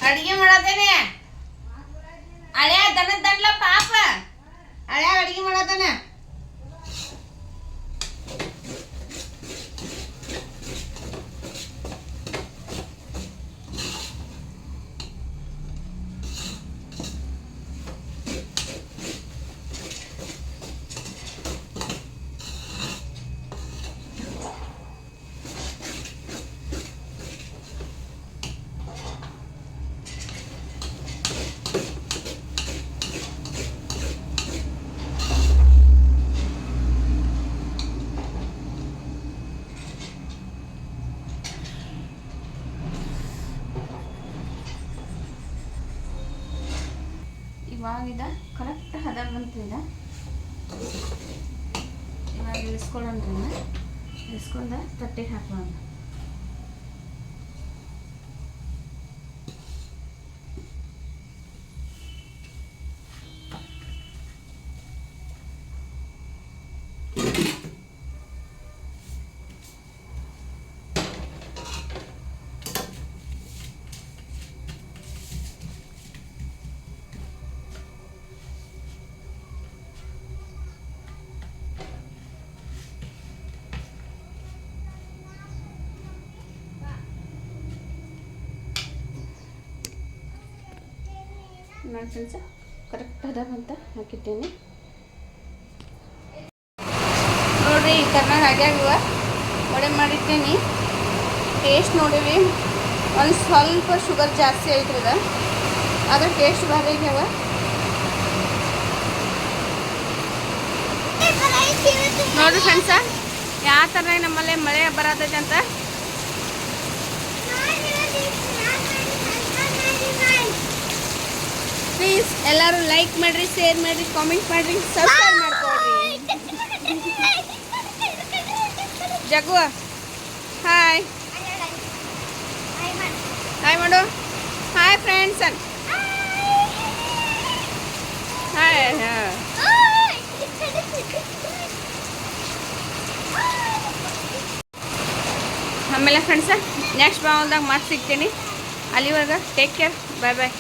ಅಡಿಗೆ ಮಾಡತೇನೆ ಹಳ್ಯಾ ದನದ ದಂಡ್ಲ ಪಾಪ ಹಳ್ಯಾ ಅಡಿಗೆ ಮಾಡತೇನೆ ಇವಾಗ ಕರೆಕ್ಟ್ ಹದ ಬಂತಿದೆ. ಇವಾಗ ಇಳಿಸ್ಕೊಳ್ಳೋಣ್ರಿ, ಇಳಿಸ್ಕೊಂಡು ತಟ್ಟೆಗೆ ಹಾಕೋಣ. ನೋಡಿ ಫ್ರೆಂಡ್ಸ, ಕರೆಕ್ಟ್ ಅದ ಅಂತ ಹಾಕಿಟ್ಟೇನೆ ನೋಡ್ರಿ. ಈ ಥರನಾಗ ಆಗ್ಯಾವ ವಡೆ ಮಾಡಿಟ್ಟೇನಿ. ಟೇಸ್ಟ್ ನೋಡಿವಿ, ಒಂದು ಸ್ವಲ್ಪ ಶುಗರ್ ಜಾಸ್ತಿ ಐತ್ರಿ ಅದ, ಅದ್ರ ಟೇಸ್ಟ್ ಭಾರಿ ಆಗ್ಯಾವ. ನೋಡ್ರಿ ಫ್ರೆಂಡ್ಸ, ಯಾವ ಥರ ನಮ್ಮಲ್ಲೇ ಮಳೆ ಬರತೈತೆ ಅಂತ. ಪ್ಲೀಸ್ ಎಲ್ಲರೂ ಲೈಕ್ ಮಾಡಿರಿ, ಶೇರ್ ಮಾಡಿರಿ, ಕಾಮೆಂಟ್ ಮಾಡಿರಿ, ಸಬ್ಸ್ಕ್ರೈಬ್ ಮಾಡ್ಕೊಳ್ರಿ. ಜಗು ಹಾಯ್ ಹಾಯ್ ಮಾಡು. ಹಾಯ್ ಫ್ರೆಂಡ್ಸ್ ಅನ್ ಹಾಯ್. ಆಮೇಲೆ ಫ್ರೆಂಡ್ಸ, ನೆಕ್ಸ್ಟ್ ಬಾಲ್ದಾಗ ಮತ್ತೆ ಸಿಗ್ತೀನಿ. ಅಲ್ಲಿವರೆಗೆ ಟೇಕ್ ಕೇರ್, ಬಾಯ್ ಬಾಯ್.